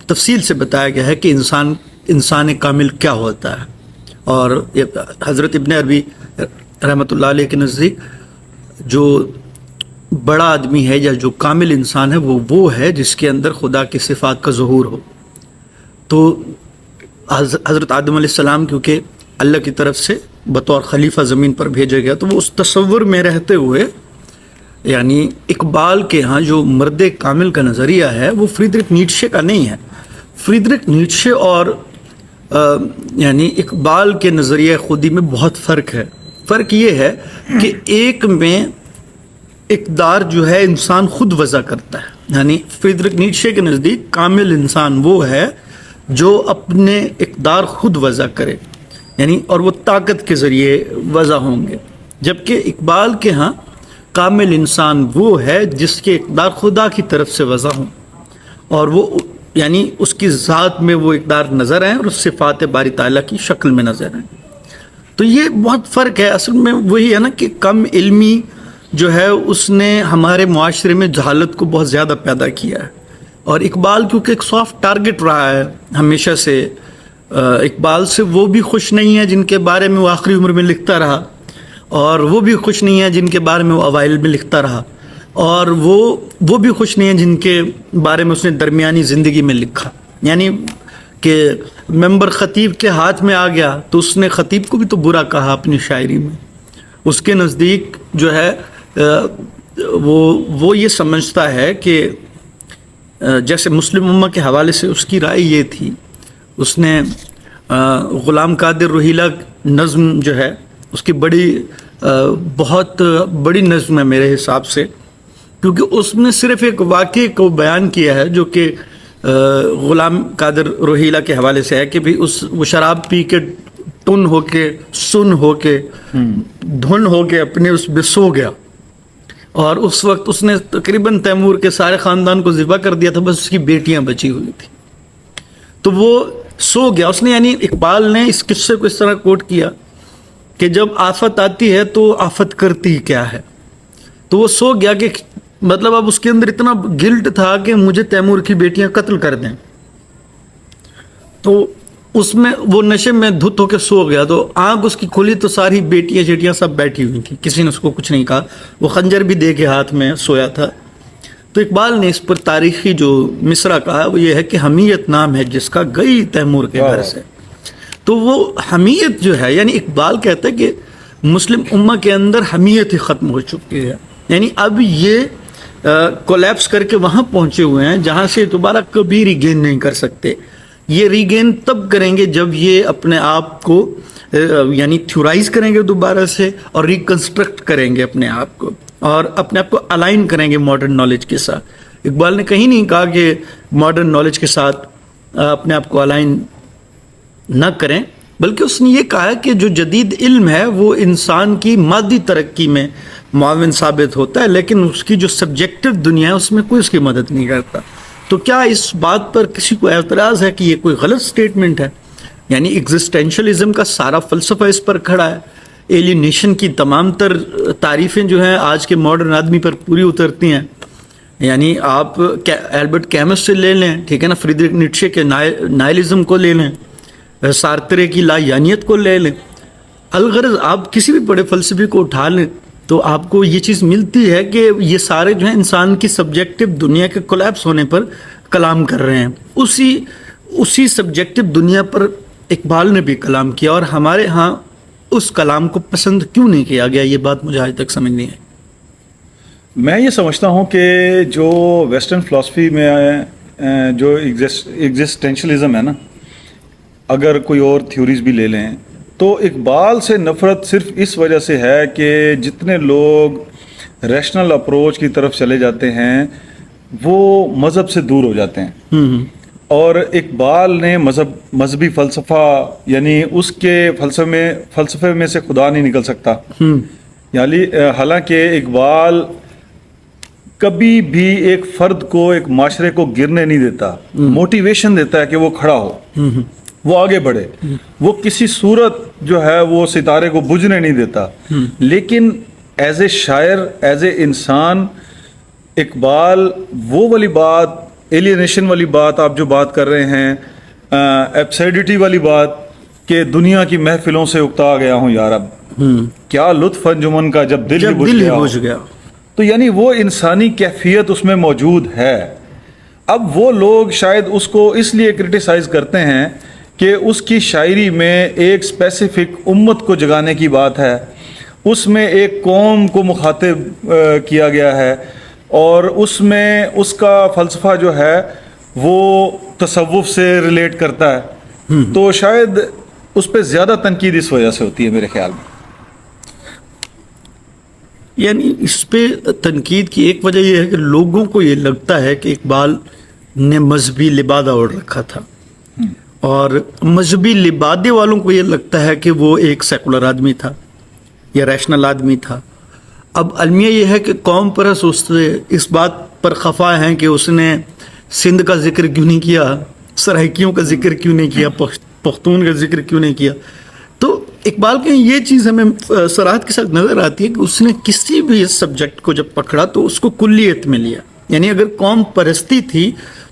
[SPEAKER 1] تفصیل سے بتایا گیا ہے کہ انسان کامل کیا ہوتا ہے. اور حضرت ابن عربی رحمۃ اللہ علیہ کے نزدیک جو بڑا آدمی ہے یا جو کامل انسان ہے وہ ہے جس کے اندر خدا کی صفات کا ظہور ہو. تو حضرت آدم علیہ السلام کیونکہ اللہ کی طرف سے بطور خلیفہ زمین پر بھیجا گیا, تو وہ اس تصور میں رہتے ہوئے یعنی اقبال کے ہاں جو مرد کامل کا نظریہ ہے وہ فریدرک نیٹشے کا نہیں ہے. فریدرک نیٹشے اور یعنی اقبال کے نظریہ خودی میں بہت فرق ہے. فرق یہ ہے کہ ایک میں اقدار جو ہے انسان خود وضع کرتا ہے. یعنی فریدرک نیٹشے کے نزدیک کامل انسان وہ ہے جو اپنے اقدار خود وضع کرے, یعنی اور وہ طاقت کے ذریعے وضع ہوں گے. جبکہ اقبال کے ہاں کامل انسان وہ ہے جس کے اقدار خدا کی طرف سے وضع ہوں اور وہ یعنی اس کی ذات میں وہ اقدار نظر آئیں اور اس صفات باری تعالیٰ کی شکل میں نظر آئیں. تو یہ بہت فرق ہے. اصل میں وہی ہے نا کہ کم علمی جو ہے اس نے ہمارے معاشرے میں جہالت کو بہت زیادہ پیدا کیا ہے. اور اقبال کیونکہ ایک سافٹ ٹارگٹ رہا ہے ہمیشہ سے, اقبال سے وہ بھی خوش نہیں ہے جن کے بارے میں وہ آخری عمر میں لکھتا رہا, اور وہ بھی خوش نہیں ہے جن کے بارے میں وہ اوائل میں لکھتا رہا, اور وہ بھی خوش نہیں ہے جن کے بارے میں اس نے درمیانی زندگی میں لکھا. یعنی کہ ممبر خطیب کے ہاتھ میں آ گیا تو اس نے خطیب کو بھی تو برا کہا اپنی شاعری میں. اس کے نزدیک جو ہے وہ یہ سمجھتا ہے کہ جیسے مسلم امہ کے حوالے سے اس کی رائے یہ تھی، اس نے غلام قادر روہیلہ نظم جو ہے اس کی بہت بڑی نظم ہے میرے حساب سے، کیونکہ اس نے صرف ایک واقعے کو بیان کیا ہے جو کہ غلام قادر روہیلہ کے حوالے سے ہے کہ بھی وہ شراب پی کے ٹن ہو کے سن ہو کے دھن ہو کے اپنے اس میں سو گیا، اور اس وقت اس نے تقریباً تیمور کے سارے خاندان کو ذبح کر دیا تھا، بس اس کی بیٹیاں بچی ہوئی تھیں. تو وہ سو گیا. اس نے یعنی اقبال نے اس قصے کو اس طرح کوٹ کیا کہ جب آفت آتی ہے تو آفت کرتی کیا ہے. تو وہ سو گیا کہ مطلب اب اس کے اندر اتنا گلٹ تھا کہ مجھے تیمور کی بیٹیاں قتل کر دیں. تو اس میں وہ نشے میں دھت ہو کے سو گیا، تو آنکھ اس کی کھلی تو ساری بیٹیاں چیٹیاں سب بیٹھی ہوئی تھیں، کسی نے اس کو کچھ نہیں کہا. وہ خنجر بھی دے کے ہاتھ میں سویا تھا. تو اقبال نے اس پر تاریخی جو مصرع کہا وہ یہ ہے کہ حمیت نام ہے جس کا گئی تیمور کے گھر سے. تو وہ حمیت جو ہے، یعنی اقبال کہتا ہے کہ مسلم امہ کے اندر حمیت ہی ختم ہو چکی ہے. یعنی اب یہ کولیپس کر کے وہاں پہنچے ہوئے ہیں جہاں سے دوبارہ کبھی ریگین نہیں کر سکتے. یہ ریگین تب کریں گے جب یہ اپنے آپ کو یعنی تھیورائز کریں گے دوبارہ سے اور ریکنسٹرکٹ کریں گے اپنے آپ کو، اور اپنے آپ کو الائن کریں گے ماڈرن نالج کے ساتھ. اقبال نے کہیں نہیں کہا کہ ماڈرن نالج کے ساتھ اپنے آپ کو الائن نہ کریں، بلکہ اس نے یہ کہا کہ جو جدید علم ہے وہ انسان کی مادی ترقی میں معاون ثابت ہوتا ہے، لیکن اس کی جو سبجیکٹو دنیا ہے اس میں کوئی اس کی مدد نہیں کرتا. تو کیا اس بات پر کسی کو اعتراض ہے کہ یہ کوئی غلط سٹیٹمنٹ ہے؟ یعنی ایگزسٹینشلزم کا سارا فلسفہ اس پر کھڑا ہے. ایلینیشن کی تمام تر تعریفیں جو ہیں آج کے ماڈرن آدمی پر پوری اترتی ہیں. یعنی آپ البرٹ کیمس سے لے لیں، ٹھیک ہے نا، فریڈرک نیٹشے کے نائلزم کو لے لیں، سارترے کی لا یانیت کو لے لیں. الغرض آپ کسی بھی بڑے فلسفی کو اٹھا لیں تو آپ کو یہ چیز ملتی ہے کہ یہ سارے جو ہیں انسان کی سبجیکٹو دنیا کے کولیپس ہونے پر کلام کر رہے ہیں. اسی سبجیکٹو دنیا پر اقبال نے بھی کلام کیا، اور ہمارے ہاں اس کلام کو پسند کیوں نہیں کیا گیا، یہ بات مجھے آج تک سمجھ نہیں آئی.
[SPEAKER 2] میں یہ سمجھتا ہوں کہ جو ویسٹرن فلسفی میں جو ایگزسٹینشلزم ہے نا، اگر کوئی اور تھیوریز بھی لے لیں تو اقبال سے نفرت صرف اس وجہ سے ہے کہ جتنے لوگ ریشنل اپروچ کی طرف چلے جاتے ہیں وہ مذہب سے دور ہو جاتے ہیں. اور اقبال نے مذہبی فلسفہ، یعنی اس کے فلسفے میں سے خدا نہیں نکل سکتا. یعنی حالانکہ اقبال کبھی بھی ایک فرد کو، ایک معاشرے کو گرنے نہیں دیتا، موٹیویشن دیتا ہے کہ وہ کھڑا ہو، وہ آگے بڑھے. وہ کسی صورت جو ہے وہ ستارے کو بجھنے نہیں دیتا. لیکن ایز اے شاعر، ایز اے انسان، اقبال وہ والی بات، ایلینیشن والی بات آپ جو بات کر رہے ہیں، ایبسرڈیٹی والی بات کہ دنیا کی محفلوں سے اکتا گیا ہوں یار، اب کیا لطف انجمن کا جب دل ہی بجھ گیا. تو یعنی وہ انسانی کیفیت اس میں موجود ہے. اب وہ لوگ شاید اس کو اس لیے کرٹیسائز کرتے ہیں کہ اس کی شاعری میں ایک اسپیسیفک امت کو جگانے کی بات ہے، اس میں ایک قوم کو مخاطب کیا گیا ہے، اور اس میں اس کا فلسفہ جو ہے وہ تصوف سے ریلیٹ کرتا ہے. تو شاید اس پہ زیادہ تنقید اس وجہ سے ہوتی ہے میرے خیال میں.
[SPEAKER 1] یعنی اس پہ تنقید کی ایک وجہ یہ ہے کہ لوگوں کو یہ لگتا ہے کہ اقبال نے مذہبی لبادہ اوڑھ رکھا تھا، اور مذہبی لبادے والوں کو یہ لگتا ہے کہ وہ ایک سیکولر آدمی تھا یا ریشنل آدمی تھا. اب المیہ یہ ہے کہ قوم پرست اس بات پر خفا ہیں کہ اس نے سندھ کا ذکر کیوں نہیں کیا، سرائکیوں کا ذکر کیوں نہیں کیا، پختون کا ذکر کیوں نہیں کیا. تو اقبال کے یہ چیز ہمیں صراحت کے ساتھ نظر آتی ہے کہ اس نے کسی بھی اس سبجیکٹ کو جب پکڑا تو اس کو کلیت میں لیا. یعنی اگر قوم پرستی تھی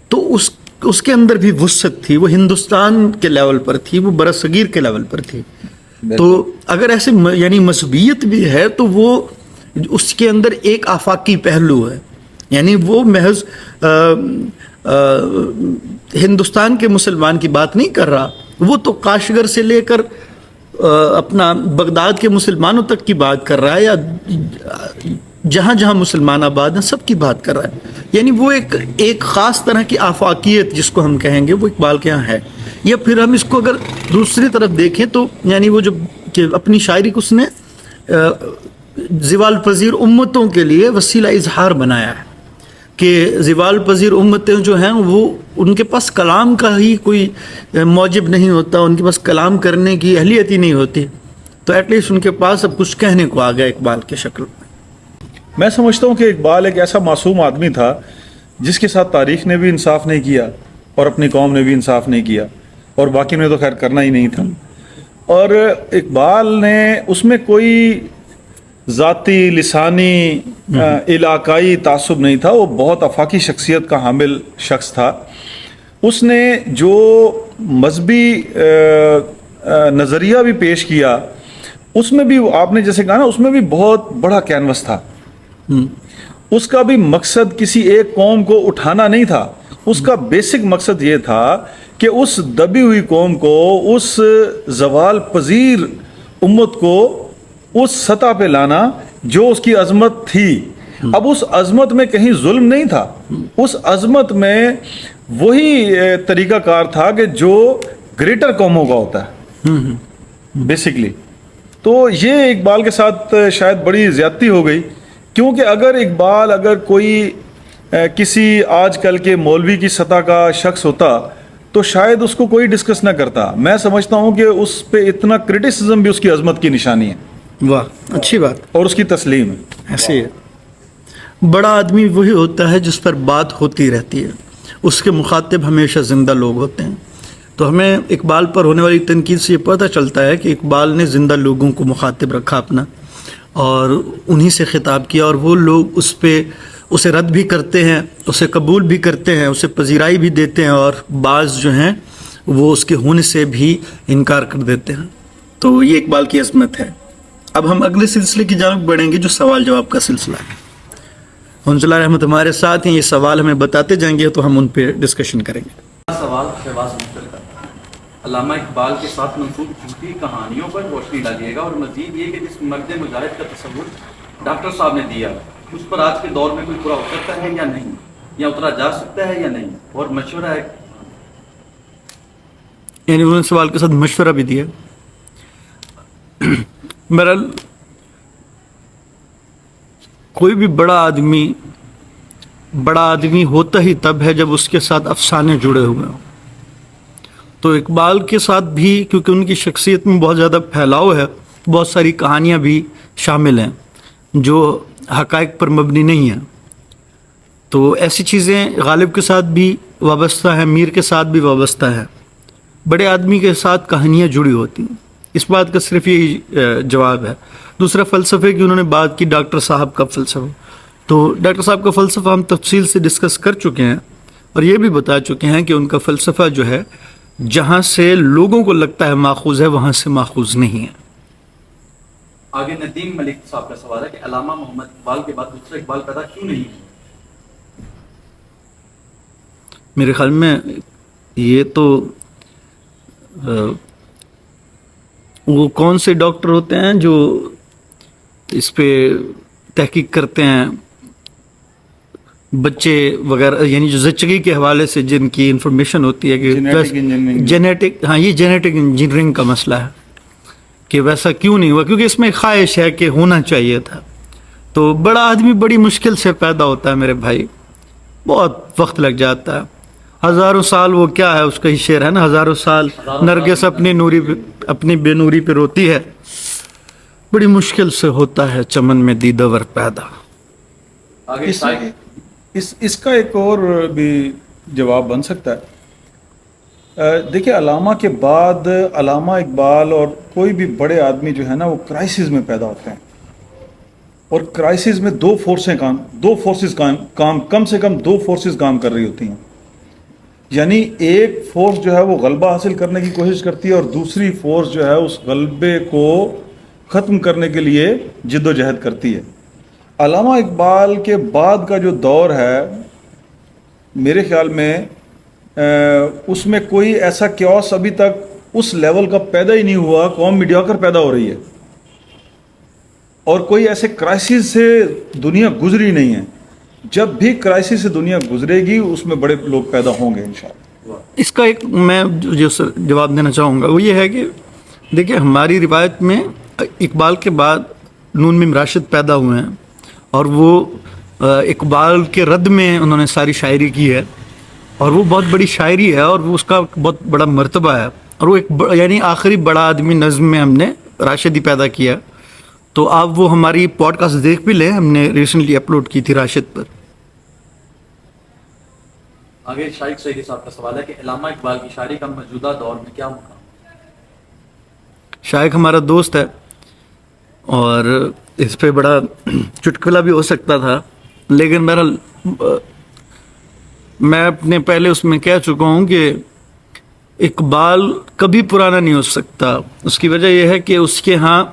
[SPEAKER 1] تو اس کے اندر بھی وسعت تھی، وہ ہندوستان کے لیول پر تھی، وہ برصغیر کے لیول پر تھی. تو اگر ایسے یعنی مذہبیت بھی ہے تو وہ اس کے اندر ایک آفاقی پہلو ہے. یعنی وہ محض ہندوستان کے مسلمان کی بات نہیں کر رہا، وہ تو کاشغر سے لے کر اپنا بغداد کے مسلمانوں تک کی بات کر رہا ہے، یا جہاں جہاں مسلمان آباد ہیں سب کی بات کر رہا ہے. یعنی وہ ایک خاص طرح کی آفاقیت جس کو ہم کہیں گے وہ اقبال کے ہاں ہے. یا پھر ہم اس کو اگر دوسری طرف دیکھیں تو یعنی وہ جو کہ اپنی شاعری کو اس نے زوال پذیر امتوں کے لیے وسیلہ اظہار بنایا ہے کہ زوال پذیر امتیں جو ہیں وہ ان کے پاس کلام کا ہی کوئی موجب نہیں ہوتا، ان کے پاس کلام کرنے کی اہلیت ہی نہیں ہوتی، تو ایٹ لیسٹ ان کے پاس اب کچھ کہنے کو آ گیا اقبال کے شکل میں.
[SPEAKER 2] میں سمجھتا ہوں کہ اقبال ایک ایسا معصوم آدمی تھا جس کے ساتھ تاریخ نے بھی انصاف نہیں کیا اور اپنی قوم نے بھی انصاف نہیں کیا، اور باقی نے تو خیر کرنا ہی نہیں تھا. اور اقبال نے اس میں کوئی ذاتی لسانی علاقائی تعصب نہیں تھا، وہ بہت آفاقی شخصیت کا حامل شخص تھا. اس نے جو مذہبی نظریہ بھی پیش کیا اس میں بھی آپ نے جیسے کہا نا، اس میں بھی بہت بڑا کینوس تھا. اس کا بھی مقصد کسی ایک قوم کو اٹھانا نہیں تھا، اس کا بیسک مقصد یہ تھا کہ اس دبی ہوئی قوم کو، اس زوال پذیر امت کو اس سطح پہ لانا جو اس کی عظمت تھی. اب اس عظمت میں کہیں ظلم نہیں تھا، اس عظمت میں وہی طریقہ کار تھا کہ جو گریٹر قوموں کا ہوتا ہے بیسکلی. تو یہ اقبال کے ساتھ شاید بڑی زیادتی ہو گئی، کیونکہ اگر کوئی کسی آج کل کے مولوی کی سطح کا شخص ہوتا تو شاید اس کو کوئی ڈسکس نہ کرتا. میں سمجھتا ہوں کہ اس پہ اتنا کرٹیسزم بھی اس کی عظمت کی نشانی ہے.
[SPEAKER 1] واہ، اچھی بات.
[SPEAKER 2] اور اس کی تسلیم ہے.
[SPEAKER 1] ایسے ہے، بڑا آدمی وہی ہوتا ہے جس پر بات ہوتی رہتی ہے، اس کے مخاطب ہمیشہ زندہ لوگ ہوتے ہیں. تو ہمیں اقبال پر ہونے والی تنقید سے یہ پتہ چلتا ہے کہ اقبال نے زندہ لوگوں کو مخاطب رکھا اپنا، اور انہی سے خطاب کیا، اور وہ لوگ اسے رد بھی کرتے ہیں، اسے قبول بھی کرتے ہیں، اسے پذیرائی بھی دیتے ہیں، اور بعض جو ہیں وہ اس کے ہونے سے بھی انکار کر دیتے ہیں. تو یہ اقبال کی عظمت ہے. اب ہم اگلے سلسلے کی جانب بڑھیں گے جو سوال جواب کا سلسلہ ہے. حنظلہ رحمت ہمارے ساتھ ہیں، یہ سوال ہمیں بتاتے جائیں گے تو ہم ان پہ ڈسکشن کریں گے.
[SPEAKER 3] سوال شہباز مشکل کا، علامہ اقبال کے ساتھ منسوب جھوٹی کہانیوں پر روشنی ڈالیے گا، اور مزید یہ کہ جس مرد مجاہد کا تصور ڈاکٹر صاحب نے دیا اس پر آج کے دور میں کوئی پورا اترتا ہے یا نہیں، یا اترا جا سکتا ہے یا نہیں، اور مشورہ ہے.
[SPEAKER 1] یعنی انہوں نے سوال کے ساتھ مشورہ بھی دیا. بہرحال کوئی بھی بڑا آدمی ہوتا ہی تب ہے جب اس کے ساتھ افسانے جڑے ہوئے ہوں. تو اقبال کے ساتھ بھی کیونکہ ان کی شخصیت میں بہت زیادہ پھیلاؤ ہے، بہت ساری کہانیاں بھی شامل ہیں جو حقائق پر مبنی نہیں ہیں. تو ایسی چیزیں غالب کے ساتھ بھی وابستہ ہیں، میر کے ساتھ بھی وابستہ ہیں. بڑے آدمی کے ساتھ کہانیاں جڑی ہوتی ہیں. اس بات کا صرف یہی جواب ہے. دوسرا فلسفے کی انہوں نے بات کی، ڈاکٹر صاحب کا فلسفہ. تو ڈاکٹر صاحب کا فلسفہ ہم تفصیل سے ڈسکس کر چکے ہیں، اور یہ بھی بتا چکے ہیں کہ ان کا فلسفہ جو ہے جہاں سے لوگوں کو لگتا ہے ماخوذ ہے وہاں سے ماخوذ نہیں ہے.
[SPEAKER 3] آگے ندیم ملک صاحب کا سوال ہے کہ علامہ محمد اقبال کے بعد دوسرا اقبال پیدا کیوں نہیں ہے؟
[SPEAKER 1] میرے خیال میں یہ تو وہ کون سے ڈاکٹر ہوتے ہیں جو اس پہ تحقیق کرتے ہیں، بچے وغیرہ، یعنی جو زچگی کے حوالے سے جن کی انفارمیشن ہوتی ہے کہ جینیٹک، ہاں یہ جینیٹک انجینئرنگ کا مسئلہ ہے کہ ویسا کیوں نہیں ہوا، کیونکہ اس میں خواہش ہے کہ ہونا چاہیے تھا. تو بڑا آدمی بڑی مشکل سے پیدا ہوتا ہے میرے بھائی، بہت وقت لگ جاتا ہے. ہزاروں سال، وہ کیا ہے اس کا ہی شعر ہے نا، ہزاروں سال نرگس اپنی بے نوری پہ روتی ہے، بڑی مشکل سے ہوتا ہے چمن میں دیدہ ور پیدا.
[SPEAKER 2] اس کا ایک اور بھی جواب بن سکتا ہے. دیکھیں، علامہ کے بعد علامہ اقبال اور کوئی بھی بڑے آدمی جو ہے نا وہ کرائسس میں پیدا ہوتے ہیں، اور کرائسس میں دو فورسز کم سے کم دو فورسز کام کر رہی ہوتی ہیں. یعنی ایک فورس جو ہے وہ غلبہ حاصل کرنے کی کوشش کرتی ہے، اور دوسری فورس جو ہے اس غلبے کو ختم کرنے کے لیے جد و جہد کرتی ہے. علامہ اقبال کے بعد کا جو دور ہے میرے خیال میں اس میں کوئی ایسا کیوس ابھی تک اس لیول کا پیدا ہی نہیں ہوا. قوم میڈیاکر پیدا ہو رہی ہے اور کوئی ایسے کرائسس سے دنیا گزری نہیں ہے. جب بھی کرائسس سے دنیا گزرے گی اس میں بڑے لوگ پیدا ہوں گے انشاءاللہ.
[SPEAKER 1] اس کا ایک میں جو جواب دینا چاہوں گا وہ یہ ہے کہ دیکھیں ہماری روایت میں اقبال کے بعد نون میم راشد پیدا ہوئے ہیں اور وہ اقبال کے رد میں انہوں نے ساری شاعری کی ہے اور وہ بہت بڑی شاعری ہے اور وہ اس کا بہت بڑا مرتبہ ہے اور وہ ایک یعنی آخری بڑا آدمی نظم میں ہم نے راشد ہی پیدا کیا. تو آپ وہ ہماری پوڈ کاسٹ دیکھ بھی لیں, ہم نے ریسنٹلی اپلوڈ کی تھی راشد پر.
[SPEAKER 3] آگے شاہد سعیدی صاحب کا سوال ہے کہ علامہ اقبال کی شاعری کا موجودہ دور میں کیا مقام؟
[SPEAKER 1] شائق ہمارا دوست ہے اور اس پہ بڑا چٹکلا بھی ہو سکتا تھا, لیکن بہرحال میں اپنے پہلے اس میں کہہ چکا ہوں کہ اقبال کبھی پرانا نہیں ہو سکتا. اس کی وجہ یہ ہے کہ اس کے ہاں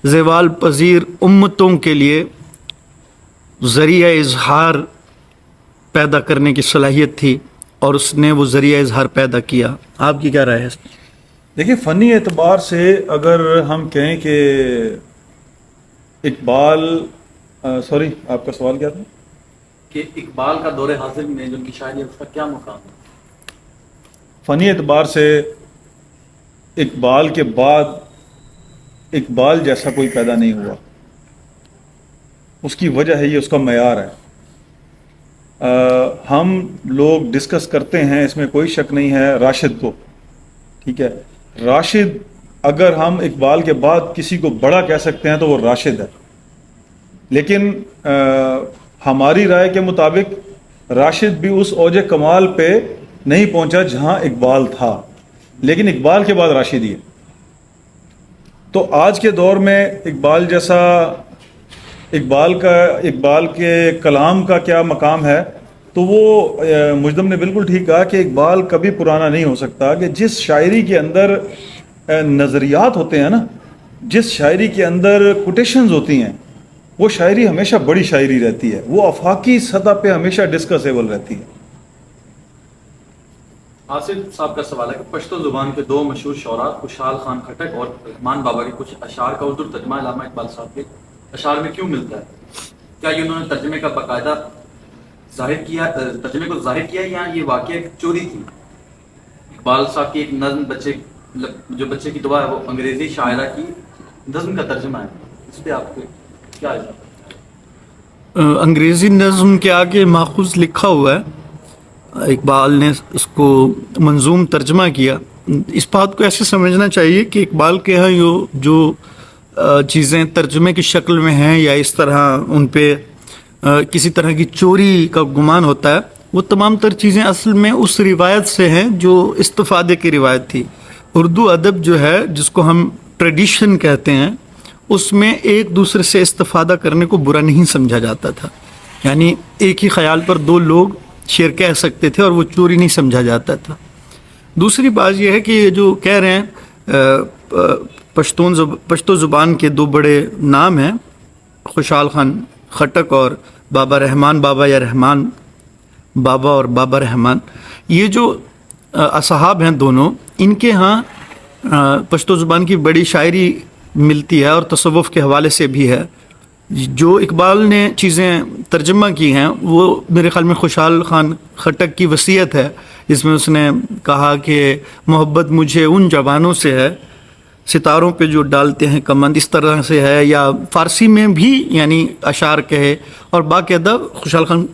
[SPEAKER 1] زوال پذیر امتوں کے لیے ذریعہ اظہار پیدا کرنے کی صلاحیت تھی اور اس نے وہ ذریعہ اظہار پیدا کیا. آپ کی کیا رائے ہے اس میں؟
[SPEAKER 2] دیکھیں فنی اعتبار سے اگر ہم کہیں کہ اقبال سوری آپ کا سوال کیا تھا؟
[SPEAKER 3] کہ اقبال کا دور حاضر میں جو ان کی شاعری ہے اس کا کیا مقام ہے؟
[SPEAKER 2] فنی اعتبار سے اقبال کے بعد اقبال جیسا کوئی پیدا نہیں ہوا. اس کی وجہ ہے یہ اس کا معیار ہے. ہم لوگ ڈسکس کرتے ہیں, اس میں کوئی شک نہیں ہے, راشد کو. ٹھیک ہے, راشد اگر ہم اقبال کے بعد کسی کو بڑا کہہ سکتے ہیں تو وہ راشد ہے. لیکن ہماری رائے کے مطابق راشد بھی اس اوج کمال پہ نہیں پہنچا جہاں اقبال تھا, لیکن اقبال کے بعد راشد ہی ہے. تو آج کے دور میں اقبال جیسا اقبال کے کلام کا کیا مقام ہے, تو وہ مجدم نے بالکل ٹھیک کہا کہ اقبال کبھی پرانا نہیں ہو سکتا. کہ جس شاعری کے اندر نظریات ہوتے ہیں نا, جس شاعری کے اندر کوٹیشنز ہوتی ہیں, وہ شاعری ہمیشہ بڑی شاعری رہتی ہے, وہ آفاقی سطح پہ ہمیشہ ڈسکسیبل رہتی ہے.
[SPEAKER 3] آصف صاحب کا سوال ہے کہ پشتو زبان کے دو مشہور شعراء خوشحال خان خٹک اور رحمان بابا کے کچھ اشعار کا اردو ترجمہ علامہ اقبال صاحب کے اشعار میں کیوں ملتا ہے؟ کیا یہ انہوں نے ترجمے کا باقاعدہ ترجمے کو ظاہر کیا یا یہ واقعہ ایک چوری تھی؟ اقبال صاحب کی ایک نظم بچے کی دعا ہے وہ انگریزی شاعرہ کی نظم کا ترجمہ ہے, اس پہ آپ کو کیا ہے؟
[SPEAKER 1] انگریزی نظم کے آگے ماخوذ لکھا ہوا ہے, اقبال نے اس کو منظوم ترجمہ کیا. اس بات کو ایسے سمجھنا چاہیے کہ اقبال کے ہاں جو چیزیں ترجمے کی شکل میں ہیں یا اس طرح ان پہ کسی طرح کی چوری کا گمان ہوتا ہے, وہ تمام تر چیزیں اصل میں اس روایت سے ہیں جو استفادے کی روایت تھی. اردو ادب جو ہے جس کو ہم ٹریڈیشن کہتے ہیں, اس میں ایک دوسرے سے استفادہ کرنے کو برا نہیں سمجھا جاتا تھا. یعنی ایک ہی خیال پر دو لوگ شعر کہہ سکتے تھے اور وہ چوری نہیں سمجھا جاتا تھا. دوسری بات یہ ہے کہ یہ جو کہہ رہے ہیں پشتو زبان کے دو بڑے نام ہیں, خوشحال خان خٹک اور بابا رحمان بابا یا رحمان بابا اور بابا رحمان, یہ جو اصحاب ہیں دونوں, ان کے ہاں پشتو زبان کی بڑی شاعری ملتی ہے اور تصوف کے حوالے سے بھی ہے. جو اقبال نے چیزیں ترجمہ کی ہیں وہ میرے خیال میں خوشحال خان خٹک کی وصیت ہے, جس میں اس نے کہا کہ محبت مجھے ان جوانوں سے ہے ستاروں پہ جو ڈالتے ہیں کمند, اس طرح سے ہے. یا فارسی میں بھی یعنی اشعار کہے اور باقاعدہ خوشحال خان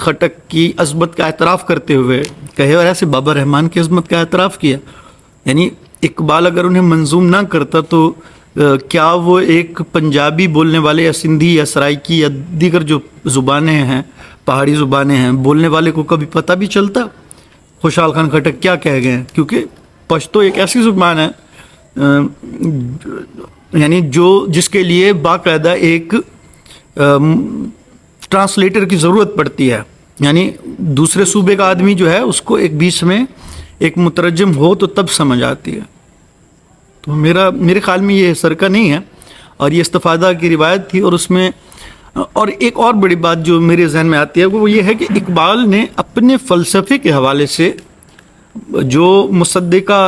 [SPEAKER 1] خٹک کی عظمت کا اعتراف کرتے ہوئے کہے, اور ایسے بابا رحمان کی عظمت کا اعتراف کیا. یعنی اقبال اگر انہیں منظوم نہ کرتا تو کیا وہ ایک پنجابی بولنے والے یا سندھی یا سرائکی یا دیگر جو زبانیں ہیں پہاڑی زبانیں ہیں بولنے والے کو کبھی پتہ بھی چلتا خوشحال خان خٹک کیا کہہ گئے ہیں؟ کیونکہ پشتو ایک ایسی زبان ہے یعنی جس کے لیے باقاعدہ ایک ٹرانسلیٹر کی ضرورت پڑتی ہے. یعنی دوسرے صوبے کا آدمی جو ہے اس کو ایک بیچ میں ایک مترجم ہو تو تب سمجھ آتی ہے. تو میرے خیال میں یہ سرکہ نہیں ہے اور یہ استفادہ کی روایت تھی, اور اس میں اور ایک اور بڑی بات جو میرے ذہن میں آتی ہے وہ یہ ہے کہ اقبال نے اپنے فلسفے کے حوالے سے جو مصدقہ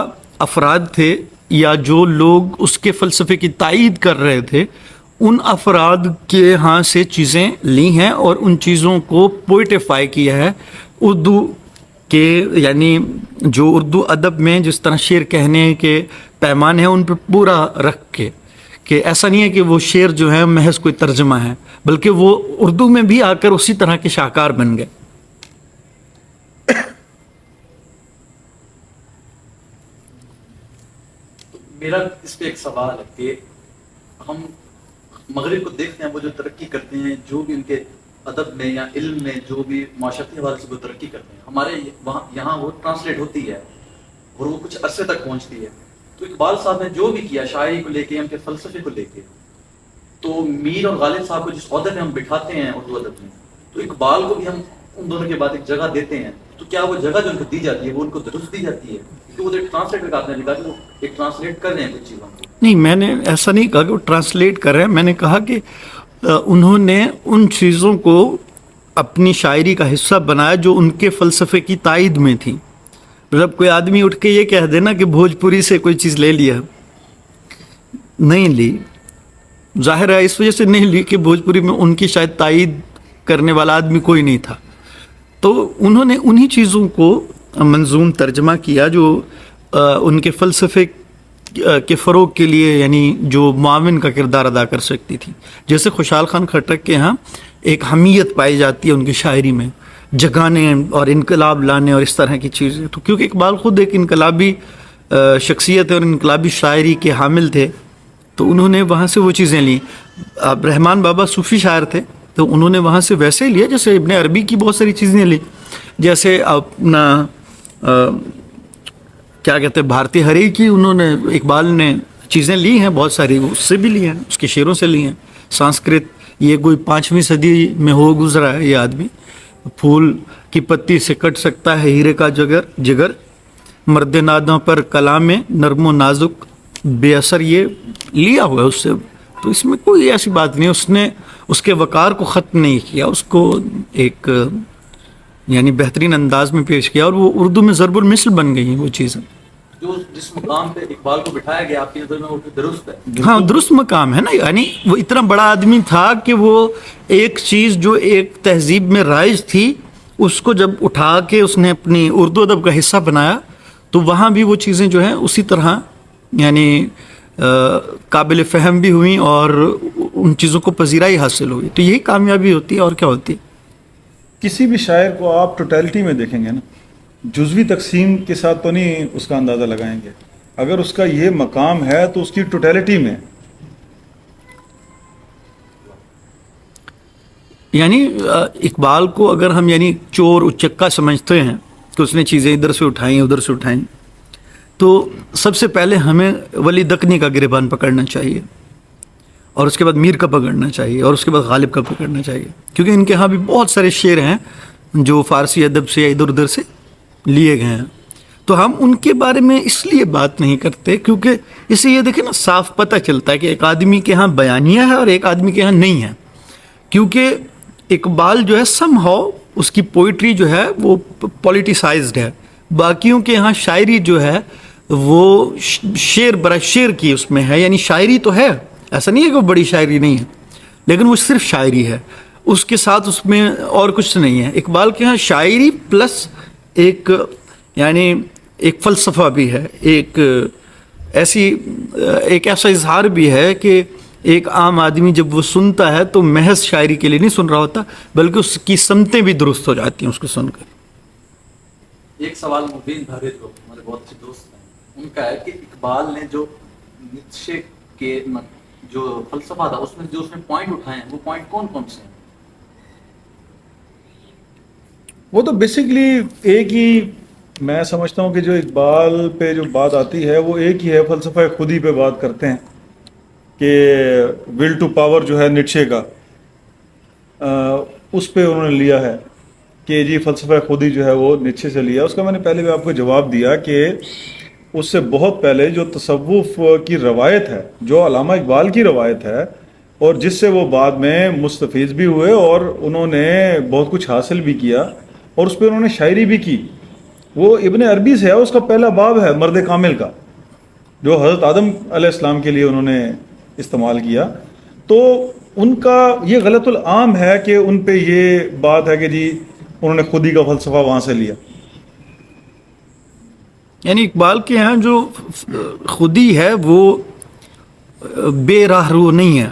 [SPEAKER 1] افراد تھے یا جو لوگ اس کے فلسفے کی تائید کر رہے تھے ان افراد کے ہاں سے چیزیں لی ہیں اور ان چیزوں کو پوئٹیفائی کیا ہے اردو کے، یعنی جو اردو ادب میں جس طرح شعر کہنے کے پیمانے ہیں ان پہ پورا رکھ کے، کہ ایسا نہیں ہے کہ وہ شعر جو ہے محض کوئی ترجمہ ہے بلکہ وہ اردو میں بھی آ کر اسی طرح کے شاہکار بن گئے۔
[SPEAKER 3] میرا اس پہ ایک سوال ہے کہ ہم مغرب کو دیکھتے ہیں، وہ جو ترقی کرتے ہیں، جو بھی ان کے ادب میں یا علم میں جو بھی معاشرتی حوالے سے وہ ترقی کرتے ہیں، ہمارے وہاں یہاں وہ ٹرانسلیٹ ہوتی ہے اور وہ کچھ عرصے تک پہنچتی ہے۔ تو اقبال صاحب نے جو بھی کیا شاعری کو لے کے، ان کے فلسفے کو لے کے، تو میر اور غالب صاحب کو جس عہدے میں ہم بٹھاتے ہیں اردو ادب میں، تو اقبال کو بھی ہم ان دونوں کے بعد ایک جگہ دیتے ہیں، تو کیا وہ جگہ جو ان کو دی جاتی ہے وہ ان کو درست دی جاتی ہے؟ کیونکہ وہ ایک ٹرانسلیٹر کا آپ نے لکھا کہ وہ ایک ٹرانسلیٹ کر رہے ہیں کچھ چیزوں کو۔
[SPEAKER 1] نہیں، میں نے ایسا نہیں کہا کہ وہ ٹرانسلیٹ کر رہے ہیں، میں نے کہا کہ انہوں نے ان چیزوں کو اپنی شاعری کا حصہ بنایا جو ان کے فلسفے کی تائید میں تھی۔ مطلب کوئی آدمی اٹھ کے یہ کہہ دینا کہ بھوجپوری سے کوئی چیز لے لیا، نہیں لی، ظاہر ہے اس وجہ سے نہیں لی کہ بھوجپوری میں ان کی شاید تائید کرنے والا آدمی کوئی نہیں تھا، تو انہوں نے انہی چیزوں کو منظوم ترجمہ کیا جو ان کے فلسفے کے فروغ کے لیے یعنی جو معاون کا کردار ادا کر سکتی تھی۔ جیسے خوشحال خان خٹک کے ہاں ایک حمیت پائی جاتی ہے ان کی شاعری میں، جگانے اور انقلاب لانے اور اس طرح کی چیزیں، تو کیونکہ اقبال خود ایک انقلابی شخصیت ہے اور انقلابی شاعری کے حامل تھے تو انہوں نے وہاں سے وہ چیزیں لیں۔ اب رحمان بابا صوفی شاعر تھے تو انہوں نے وہاں سے ویسے ہی لیا جیسے ابن عربی کی بہت ساری چیزیں لی، جیسے اپنا کیا کہتے ہیں بھارتی ہری کی انہوں نے اقبال نے چیزیں لی ہیں بہت ساری، اس سے بھی لی ہیں، اس کے شعروں سے لی ہیں۔ سنسکرت یہ کوئی 5ویں صدی میں ہو گزرا ہے یہ آدمی، پھول کی پتی سے کٹ سکتا ہے ہیرے کا جگر، مرد ناداں پر کلام نرم و نازک بے اثر، یہ لیا ہوا ہے اس سے، تو اس میں کوئی ایسی بات نہیں، اس نے اس کے وقار کو ختم نہیں کیا، اس کو ایک یعنی بہترین انداز میں پیش کیا اور وہ اردو میں ضرب المثل بن گئی ہیں وہ چیزیں۔
[SPEAKER 3] جو جس مقام پہ اقبال کو بٹھایا گیا آپ کی نظر میں وہ درست ہے؟
[SPEAKER 1] ہاں درست مقام ہے نا، یعنی وہ اتنا بڑا آدمی تھا کہ وہ ایک چیز جو ایک تہذیب میں رائج تھی اس کو جب اٹھا کے اس نے اپنی اردو ادب کا حصہ بنایا تو وہاں بھی وہ چیزیں جو ہیں اسی طرح یعنی قابل فہم بھی ہوئیں اور ان چیزوں کو پذیرائی حاصل ہوئی، تو یہی کامیابی ہوتی ہے اور کیا ہوتی ہے۔
[SPEAKER 2] کسی بھی شاعر کو آپ ٹوٹیلٹی میں دیکھیں گے نا، جزوی تقسیم کے ساتھ تو نہیں اس کا اندازہ لگائیں گے، اگر اس کا یہ مقام ہے تو اس کی ٹوٹیلٹی میں،
[SPEAKER 1] یعنی اقبال کو اگر ہم یعنی چور اچکا سمجھتے ہیں کہ اس نے چیزیں ادھر سے اٹھائیں ادھر سے اٹھائیں، تو سب سے پہلے ہمیں ولی دکنی کا گریبان پکڑنا چاہیے اور اس کے بعد میر کا پکڑنا چاہیے اور اس کے بعد غالب کا پکڑنا چاہیے، کیونکہ ان کے ہاں بھی بہت سارے شعر ہیں جو فارسی ادب سے یا ادھر ادھر سے لیے گئے ہیں، تو ہم ان کے بارے میں اس لیے بات نہیں کرتے کیونکہ اسے یہ دیکھیں نا صاف پتہ چلتا ہے کہ ایک آدمی کے ہاں بیانیہ ہے اور ایک آدمی کے ہاں نہیں ہے، کیونکہ اقبال جو ہے سم ہاؤ اس کی پوئٹری جو ہے وہ پولیٹیسائزڈ ہے، باقیوں کے ہاں شاعری جو ہے وہ شعر برا شعر کی اس میں ہے، یعنی شاعری تو ہے، ایسا نہیں ہے کہ وہ بڑی شاعری نہیں ہے لیکن وہ صرف شاعری ہے، اس کے ساتھ اس میں اور کچھ نہیں ہے۔ اقبال کے ہاں شاعری پلس ایک یعنی ایک فلسفہ بھی ہے، ایک ایسا اظہار بھی ہے کہ ایک عام آدمی جب وہ سنتا ہے تو محض شاعری کے لیے نہیں سن رہا ہوتا بلکہ اس کی سمتیں بھی درست ہو جاتی ہیں اس کو سن کر۔
[SPEAKER 3] ایک سوال مبین بھارے جو ہمارے بہت اچھے دوست ہیں ان کا ہے کہ اقبال نے جو نیچے کے جو فلسفہ تھا اس میں جو اس نے پوائنٹ اٹھائے ہیں وہ پوائنٹ کون کون سے ہیں؟
[SPEAKER 2] وہ تو بیسکلی ایک ہی میں سمجھتا ہوں کہ جو اقبال پہ جو بات آتی ہے وہ ایک ہی ہے، فلسفہ خودی پہ بات کرتے ہیں کہ ول ٹو پاور جو ہے نیچے کا اس پہ انہوں نے لیا ہے کہ جی فلسفہ خودی جو ہے وہ نیچے سے لیا۔ اس کا میں نے پہلے بھی آپ کو جواب دیا کہ اس سے بہت پہلے جو تصوف کی روایت ہے، جو علامہ اقبال کی روایت ہے اور جس سے وہ بعد میں مستفیض بھی ہوئے اور انہوں نے بہت کچھ حاصل بھی کیا اور اس پہ انہوں نے شاعری بھی کی. وہ ابن عربی سے ہے, اس کا پہلا باب ہے مرد کامل کا, جو حضرت آدم علیہ السلام کے لیے انہوں نے استعمال کیا. تو ان کا یہ غلط العام ہے کہ ان پہ یہ بات ہے کہ جی انہوں نے خودی کا فلسفہ وہاں سے لیا.
[SPEAKER 1] یعنی اقبال کے یہاں جو خودی ہے وہ بے راہ رو نہیں ہے,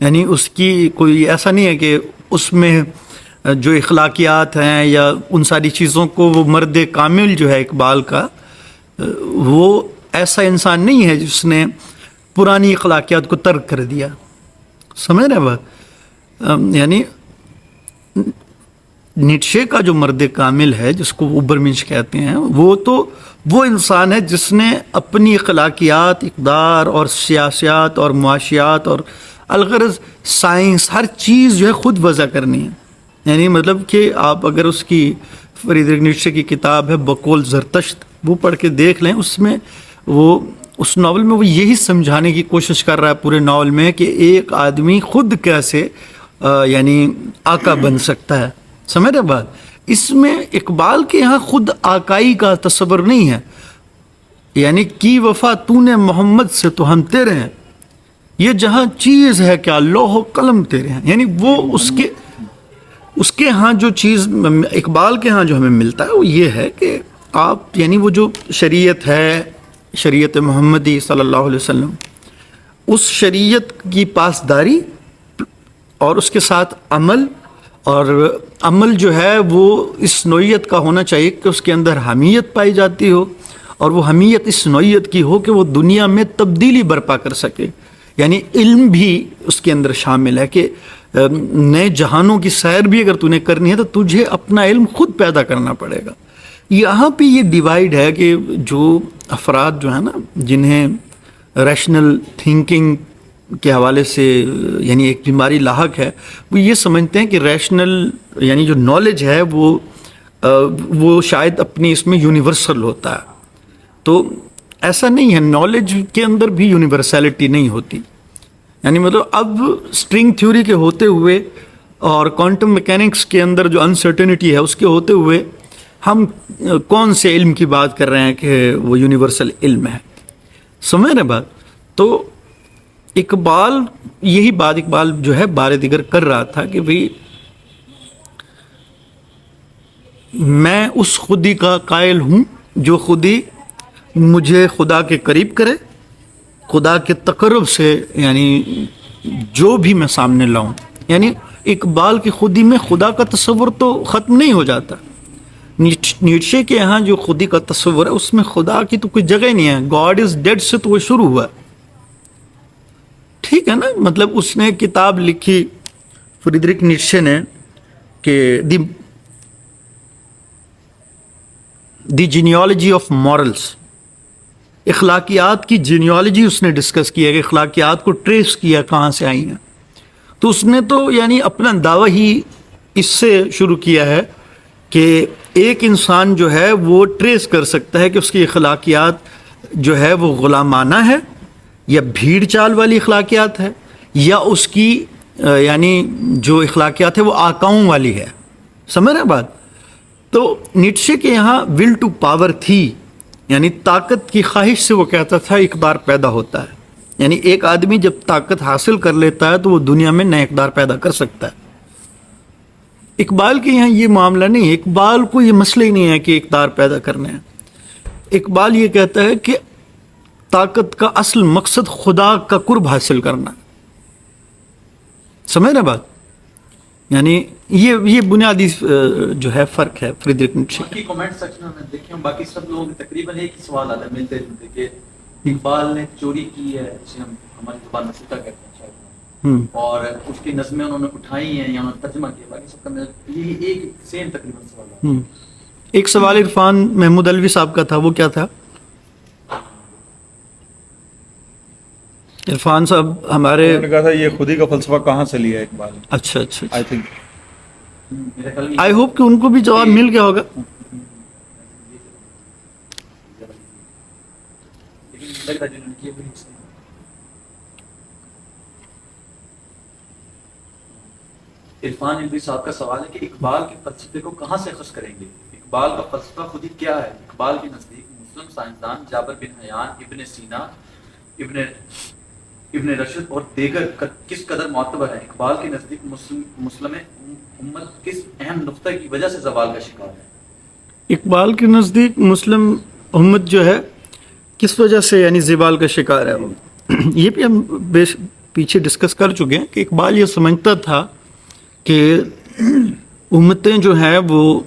[SPEAKER 1] یعنی اس کی کوئی ایسا نہیں ہے کہ اس میں جو اخلاقیات ہیں یا ان ساری چیزوں کو وہ مرد کامل جو ہے اقبال کا, وہ ایسا انسان نہیں ہے جس نے پرانی اخلاقیات کو ترک کر دیا. سمجھ رہے بات؟ یعنی نیٹشے کا جو مرد کامل ہے جس کو اوبرمنش کہتے ہیں, وہ انسان ہے جس نے اپنی اخلاقیات, اقدار اور سیاسیات اور معاشیات اور الغرض سائنس ہر چیز جو ہے خود وضع کرنی ہے. یعنی مطلب کہ آپ اگر اس کی فریدرک نیٹشے کی کتاب ہے بقول زرتشت وہ پڑھ کے دیکھ لیں, اس میں وہ اس ناول میں وہ یہی سمجھانے کی کوشش کر رہا ہے پورے ناول میں کہ ایک آدمی خود کیسے یعنی آقا بن سکتا ہے. سمجھ رہے بات؟ اس میں اقبال کے یہاں خود آقائی کا تصور نہیں ہے. یعنی کی وفا تو نے محمد سے تو ہم تیرے ہیں, یہ جہاں چیز ہے کیا لوح و قلم تیرے ہیں. یعنی وہ اس کے ہاں جو چیز اقبال کے ہاں جو ہمیں ملتا ہے وہ یہ ہے کہ آپ یعنی وہ جو شریعت ہے, شریعت محمدی صلی اللہ علیہ وسلم, اس شریعت کی پاسداری اور اس کے ساتھ عمل, اور عمل جو ہے وہ اس نوعیت کا ہونا چاہیے کہ اس کے اندر حمیت پائی جاتی ہو, اور وہ حمیت اس نوعیت کی ہو کہ وہ دنیا میں تبدیلی برپا کر سکے. یعنی علم بھی اس کے اندر شامل ہے کہ نئے جہانوں کی سیر بھی اگر تو نے کرنی ہے تو تجھے اپنا علم خود پیدا کرنا پڑے گا. یہاں پہ یہ ڈیوائیڈ ہے کہ جو افراد جو ہے نا جنہیں ریشنل تھنکنگ کے حوالے سے یعنی ایک بیماری لاحق ہے, وہ یہ سمجھتے ہیں کہ ریشنل یعنی جو نالج ہے وہ شاید اپنی اس میں یونیورسل ہوتا ہے. تو ایسا نہیں ہے, نالج کے اندر بھی یونیورسلٹی نہیں ہوتی. یعنی مطلب اب اسٹرنگ تھیوری کے ہوتے ہوئے اور کوانٹم میکینکس کے اندر جو انسرٹنٹی ہے اس کے ہوتے ہوئے ہم کون سے علم کی بات کر رہے ہیں کہ وہ یونیورسل علم ہے. سمجھ رہے بات؟ تو اقبال جو ہے بار دیگر کر رہا تھا کہ بھئی میں اس خودی کا قائل ہوں جو خودی مجھے خدا کے قریب کرے, خدا کے تقرب سے یعنی جو بھی میں سامنے لاؤں. یعنی اقبال کی خودی میں خدا کا تصور تو ختم نہیں ہو جاتا. نیٹشے کے یہاں جو خودی کا تصور ہے اس میں خدا کی تو کوئی جگہ ہی نہیں ہے. گاڈ از ڈیڈ سے تو وہ شروع ہوا. ٹھیک ہے نا, مطلب اس نے کتاب لکھی فریدرک نیٹشے نے کہ دی جینیالوجی آف مورلس, اخلاقیات کی جینیالوجی اس نے ڈسکس کیا کہ اخلاقیات کو ٹریس کیا کہاں سے آئی ہیں. تو اس نے تو یعنی اپنا دعویٰ ہی اس سے شروع کیا ہے کہ ایک انسان جو ہے وہ ٹریس کر سکتا ہے کہ اس کی اخلاقیات جو ہے وہ غلامانہ ہے یا بھیڑ چال والی اخلاقیات ہے, یا اس کی یعنی جو اخلاقیات ہے وہ آقاؤں والی ہے. سمجھ رہے بات؟ تو نیٹشے کے یہاں ول ٹو پاور تھی, یعنی طاقت کی خواہش سے وہ کہتا تھا اقدار پیدا ہوتا ہے. یعنی ایک آدمی جب طاقت حاصل کر لیتا ہے تو وہ دنیا میں نئے اقدار پیدا کر سکتا ہے. اقبال کے یہاں یہ معاملہ نہیں ہے. اقبال کو یہ مسئلہ ہی نہیں ہے کہ اقدار پیدا کرنے ہیں. اقبال یہ کہتا ہے کہ طاقت کا اصل مقصد خدا کا قرب حاصل کرنا. سمجھ رہے بات؟ یعنی یہ بنیادی جو ہے فرق ہے فریدرک نیٹشے.
[SPEAKER 3] باقی کمنٹ سیکشن میں دیکھیں, باقی سب لوگ تقریباً ایک ہی سوال آتا ہے ملتے جلتے کہ اقبال نے چوری کی ہے, جسے ہم ہماری زبان میں ستہ کہتے ہیں شاید, اور اس کی نظمیں انہوں نے اٹھائی ہیں یا انہوں نے ترجمہ کیا. باقی سب کا یہی ایک سیم تقریباً سوال آتا ہے.
[SPEAKER 1] ایک سوال عرفان محمود علوی صاحب کا تھا, وہ کیا تھا؟ عرفان صاحب ہمارے
[SPEAKER 2] نے کہا تھا یہ خودی کا فلسفہ کہاں سے لیا اقبال نے.
[SPEAKER 1] اچھا
[SPEAKER 2] آئی تھنک
[SPEAKER 1] آئی ہوپ کہ ان کو بھی جواب مل گیا ہوگا.
[SPEAKER 3] عرفان علوی صاحب کا سوال ہے کہ اقبال کے فلسفے کو کہاں سے اخذ کریں گے؟ اقبال کا فلسفہ خود ہی کیا ہے؟ اقبال کے نزدیک مسلم سائنسدان جابر بن حیان، ابن سینا، ابن رشد اور دیگر کس قدر معتبر ہیں؟ اقبال کے نزدیک مسلم امت کس اہم نقطہ کی وجہ سے زوال کا شکار ہے؟
[SPEAKER 1] اقبال کے نزدیک مسلم امت جو ہے کس وجہ سے یعنی زوال کا شکار ہے، یہ بھی ہم پیچھے ڈسکس کر چکے ہیں کہ اقبال یہ سمجھتا تھا کہ امتیں جو ہیں وہ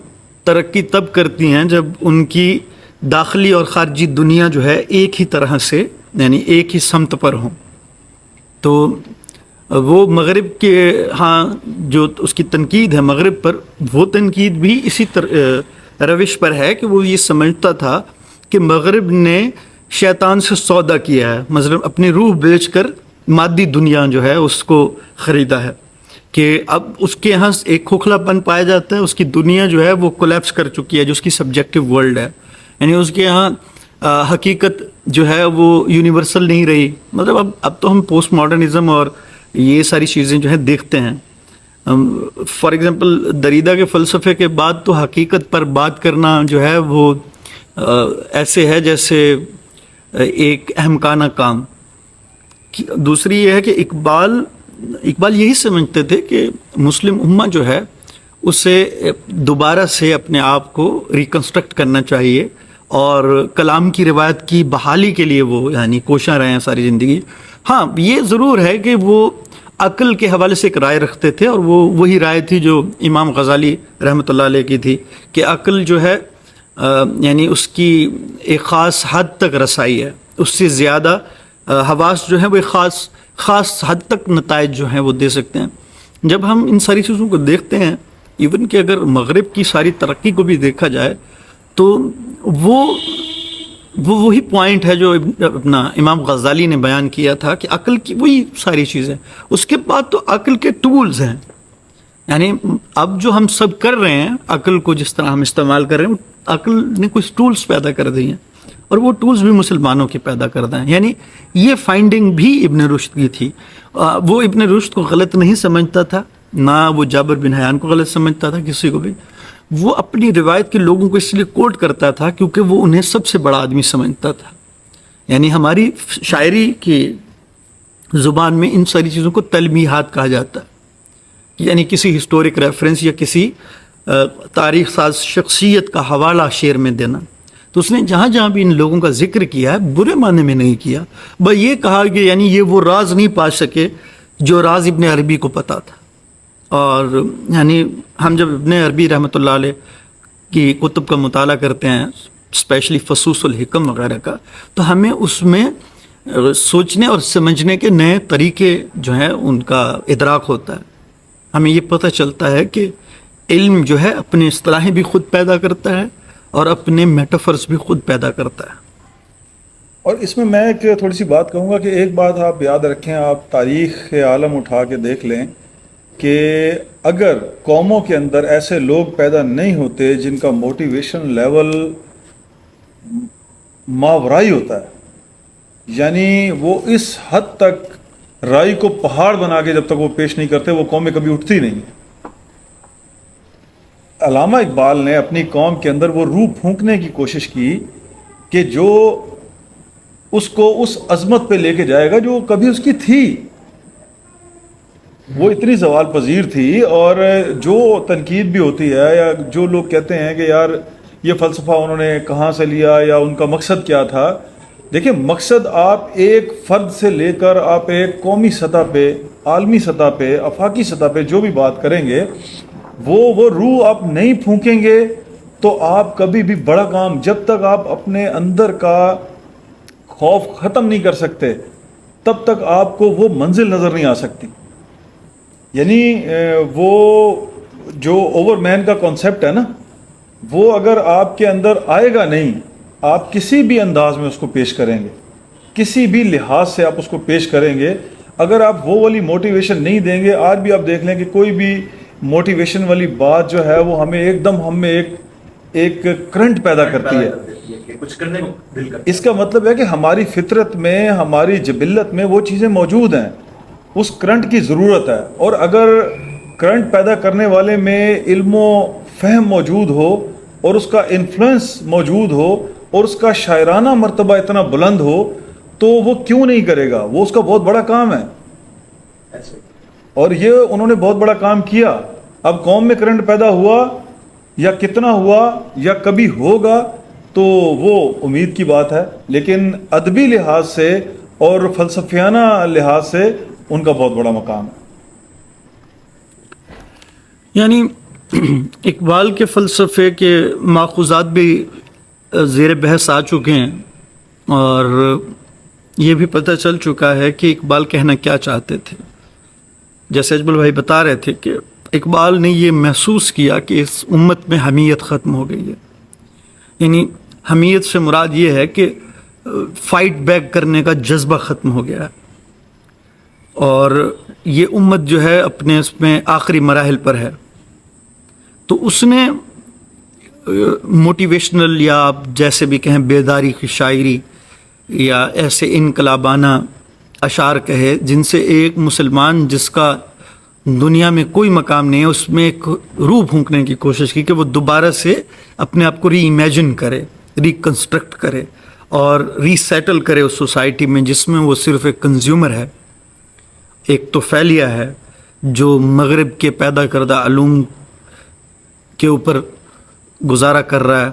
[SPEAKER 1] ترقی تب کرتی ہیں جب ان کی داخلی اور خارجی دنیا جو ہے ایک ہی طرح سے یعنی ایک ہی سمت پر ہوں. تو وہ مغرب کے ہاں جو اس کی تنقید ہے مغرب پر، وہ تنقید بھی اسی روش پر ہے کہ وہ یہ سمجھتا تھا کہ مغرب نے شیطان سے سودا کیا ہے، مثلا اپنی روح بیچ کر مادی دنیا جو ہے اس کو خریدا ہے، کہ اب اس کے یہاں ایک کھوکھلا پن پایا جاتا ہے، اس کی دنیا جو ہے وہ کولیپس کر چکی ہے، جو اس کی سبجیکٹو ورلڈ ہے، یعنی اس کے یہاں حقیقت جو ہے وہ یونیورسل نہیں رہی. مطلب اب تو ہم پوسٹ ماڈرنزم اور یہ ساری چیزیں جو ہیں دیکھتے ہیں. فار ایگزامپل دریدہ کے فلسفے کے بعد تو حقیقت پر بات کرنا جو ہے وہ ایسے ہے جیسے ایک احمقانہ کام. دوسری یہ ہے کہ اقبال یہی سمجھتے تھے کہ مسلم امہ جو ہے اسے دوبارہ سے اپنے آپ کو ریکنسٹرکٹ کرنا چاہیے، اور کلام کی روایت کی بحالی کے لیے وہ یعنی کوشاں رہے ہیں ساری زندگی. ہاں یہ ضرور ہے کہ وہ عقل کے حوالے سے ایک رائے رکھتے تھے، اور وہ وہی رائے تھی جو امام غزالی رحمۃ اللہ علیہ کی تھی کہ عقل جو ہے یعنی اس کی ایک خاص حد تک رسائی ہے، اس سے زیادہ حواس جو ہیں وہ ایک خاص حد تک نتائج جو ہیں وہ دے سکتے ہیں. جب ہم ان ساری چیزوں کو دیکھتے ہیں، ایون کہ اگر مغرب کی ساری ترقی کو بھی دیکھا جائے تو وہی پوائنٹ ہے جو اپنا امام غزالی نے بیان کیا تھا کہ عقل کی وہی ساری چیزیں، اس کے بعد تو عقل کے ٹولز ہیں. یعنی اب جو ہم سب کر رہے ہیں عقل کو جس طرح ہم استعمال کر رہے ہیں، عقل نے کچھ ٹولز پیدا کر دی ہیں، اور وہ ٹولز بھی مسلمانوں کے پیدا کردہ ہیں. یعنی یہ فائنڈنگ بھی ابن رشد کی تھی. وہ ابن رشد کو غلط نہیں سمجھتا تھا، نہ وہ جابر بن حیان کو غلط سمجھتا تھا کسی کو بھی. وہ اپنی روایت کے لوگوں کو اس لیے کوٹ کرتا تھا کیونکہ وہ انہیں سب سے بڑا آدمی سمجھتا تھا. یعنی ہماری شاعری کی زبان میں ان ساری چیزوں کو تلمیحات کہا جاتا ہے، یعنی کسی ہسٹورک ریفرنس یا کسی تاریخ ساز شخصیت کا حوالہ شعر میں دینا. تو اس نے جہاں جہاں بھی ان لوگوں کا ذکر کیا ہے برے معنی میں نہیں کیا، بس یہ کہا کہ یعنی یہ وہ راز نہیں پا سکے جو راز ابن عربی کو پتہ تھا. اور یعنی ہم جب ابن عربی رحمۃ اللہ علیہ کی کتب کا مطالعہ کرتے ہیں، اسپیشلی فصوص الحکم وغیرہ کا، تو ہمیں اس میں سوچنے اور سمجھنے کے نئے طریقے جو ہیں ان کا ادراک ہوتا ہے. ہمیں یہ پتہ چلتا ہے کہ علم جو ہے اپنے اصطلاحیں بھی خود پیدا کرتا ہے اور اپنے میٹافرز بھی خود پیدا کرتا ہے.
[SPEAKER 2] اور اس میں ایک تھوڑی سی بات کہوں گا کہ ایک بات آپ یاد رکھیں، آپ تاریخ عالم اٹھا کے دیکھ لیں کہ اگر قوموں کے اندر ایسے لوگ پیدا نہیں ہوتے جن کا موٹیویشن لیول ماورائی ہوتا ہے، یعنی وہ اس حد تک رائی کو پہاڑ بنا کے جب تک وہ پیش نہیں کرتے وہ قومیں کبھی اٹھتی نہیں ہیں. علامہ اقبال نے اپنی قوم کے اندر وہ روح پھونکنے کی کوشش کی کہ جو اس کو اس عظمت پہ لے کے جائے گا جو کبھی اس کی تھی. وہ اتنی زوال پذیر تھی، اور جو تنقید بھی ہوتی ہے یا جو لوگ کہتے ہیں کہ یار یہ فلسفہ انہوں نے کہاں سے لیا یا ان کا مقصد کیا تھا، دیکھیں مقصد آپ ایک فرد سے لے کر آپ ایک قومی سطح پہ، عالمی سطح پہ، آفاقی سطح پہ جو بھی بات کریں گے وہ روح آپ نہیں پھونکیں گے تو آپ کبھی بھی بڑا کام، جب تک آپ اپنے اندر کا خوف ختم نہیں کر سکتے تب تک آپ کو وہ منزل نظر نہیں آ سکتی. یعنی وہ جو اوور مین کا کانسیپٹ ہے نا، وہ اگر آپ کے اندر آئے گا نہیں، آپ کسی بھی انداز میں اس کو پیش کریں گے، کسی بھی لحاظ سے آپ اس کو پیش کریں گے، اگر آپ وہ والی موٹیویشن نہیں دیں گے. آج بھی آپ دیکھ لیں کہ کوئی بھی موٹیویشن والی بات جو ہے وہ ہمیں ایک دم ہم میں ایک کرنٹ پیدا کرتی ہے،
[SPEAKER 3] کچھ کرنے کو دل کرتا ہے.
[SPEAKER 2] اس کا مطلب ہے کہ ہماری فطرت میں، ہماری جبلت میں وہ چیزیں موجود ہیں، اس کرنٹ کی ضرورت ہے. اور اگر کرنٹ پیدا کرنے والے میں علم و فہم موجود ہو اور اس کا انفلوئنس موجود ہو اور اس کا شاعرانہ مرتبہ اتنا بلند ہو تو وہ کیوں نہیں کرے گا؟ وہ اس کا بہت بڑا کام ہے اور یہ انہوں نے بہت بڑا کام کیا. اب قوم میں کرنٹ پیدا ہوا یا کتنا ہوا یا کبھی ہوگا تو وہ امید کی بات ہے، لیکن ادبی لحاظ سے اور فلسفیانہ لحاظ سے ان کا بہت بڑا مقام ہے.
[SPEAKER 1] یعنی اقبال کے فلسفے کے ماخوذات بھی زیر بحث آ چکے ہیں اور یہ بھی پتہ چل چکا ہے کہ اقبال کہنا کیا چاہتے تھے. جیسے اجمل بھائی بتا رہے تھے کہ اقبال نے یہ محسوس کیا کہ اس امت میں حمیت ختم ہو گئی ہے. یعنی حمیت سے مراد یہ ہے کہ فائٹ بیک کرنے کا جذبہ ختم ہو گیا ہے اور یہ امت جو ہے اپنے اس میں آخری مراحل پر ہے. تو اس نے موٹیویشنل یا آپ جیسے بھی کہیں بیداری کی شاعری یا ایسے انقلابانہ اشعار کہے جن سے ایک مسلمان جس کا دنیا میں کوئی مقام نہیں ہے اس میں ایک روح پھونکنے کی کوشش کی کہ وہ دوبارہ سے اپنے آپ کو ری امیجن کرے، ریکنسٹرکٹ کرے اور ری سیٹل کرے اس سوسائٹی میں جس میں وہ صرف ایک کنزیومر ہے، ایک توفیلیہ ہے جو مغرب کے پیدا کردہ علوم کے اوپر گزارا کر رہا ہے.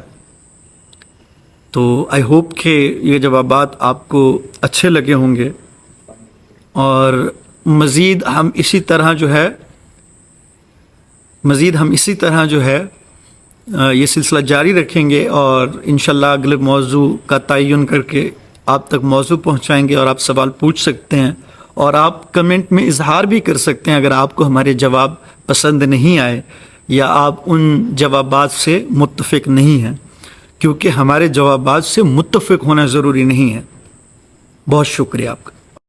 [SPEAKER 1] تو آئی ہوپ کہ یہ جوابات آپ کو اچھے لگے ہوں گے اور مزید ہم اسی طرح جو ہے یہ سلسلہ جاری رکھیں گے اور انشاءاللہ اگلے موضوع کا تعین کر کے آپ تک موضوع پہنچائیں گے اور آپ سوال پوچھ سکتے ہیں اور آپ کمنٹ میں اظہار بھی کر سکتے ہیں اگر آپ کو ہمارے جواب پسند نہیں آئے یا آپ ان جوابات سے متفق نہیں ہیں، کیونکہ ہمارے جوابات سے متفق ہونا ضروری نہیں ہے. بہت شکریہ آپ کا.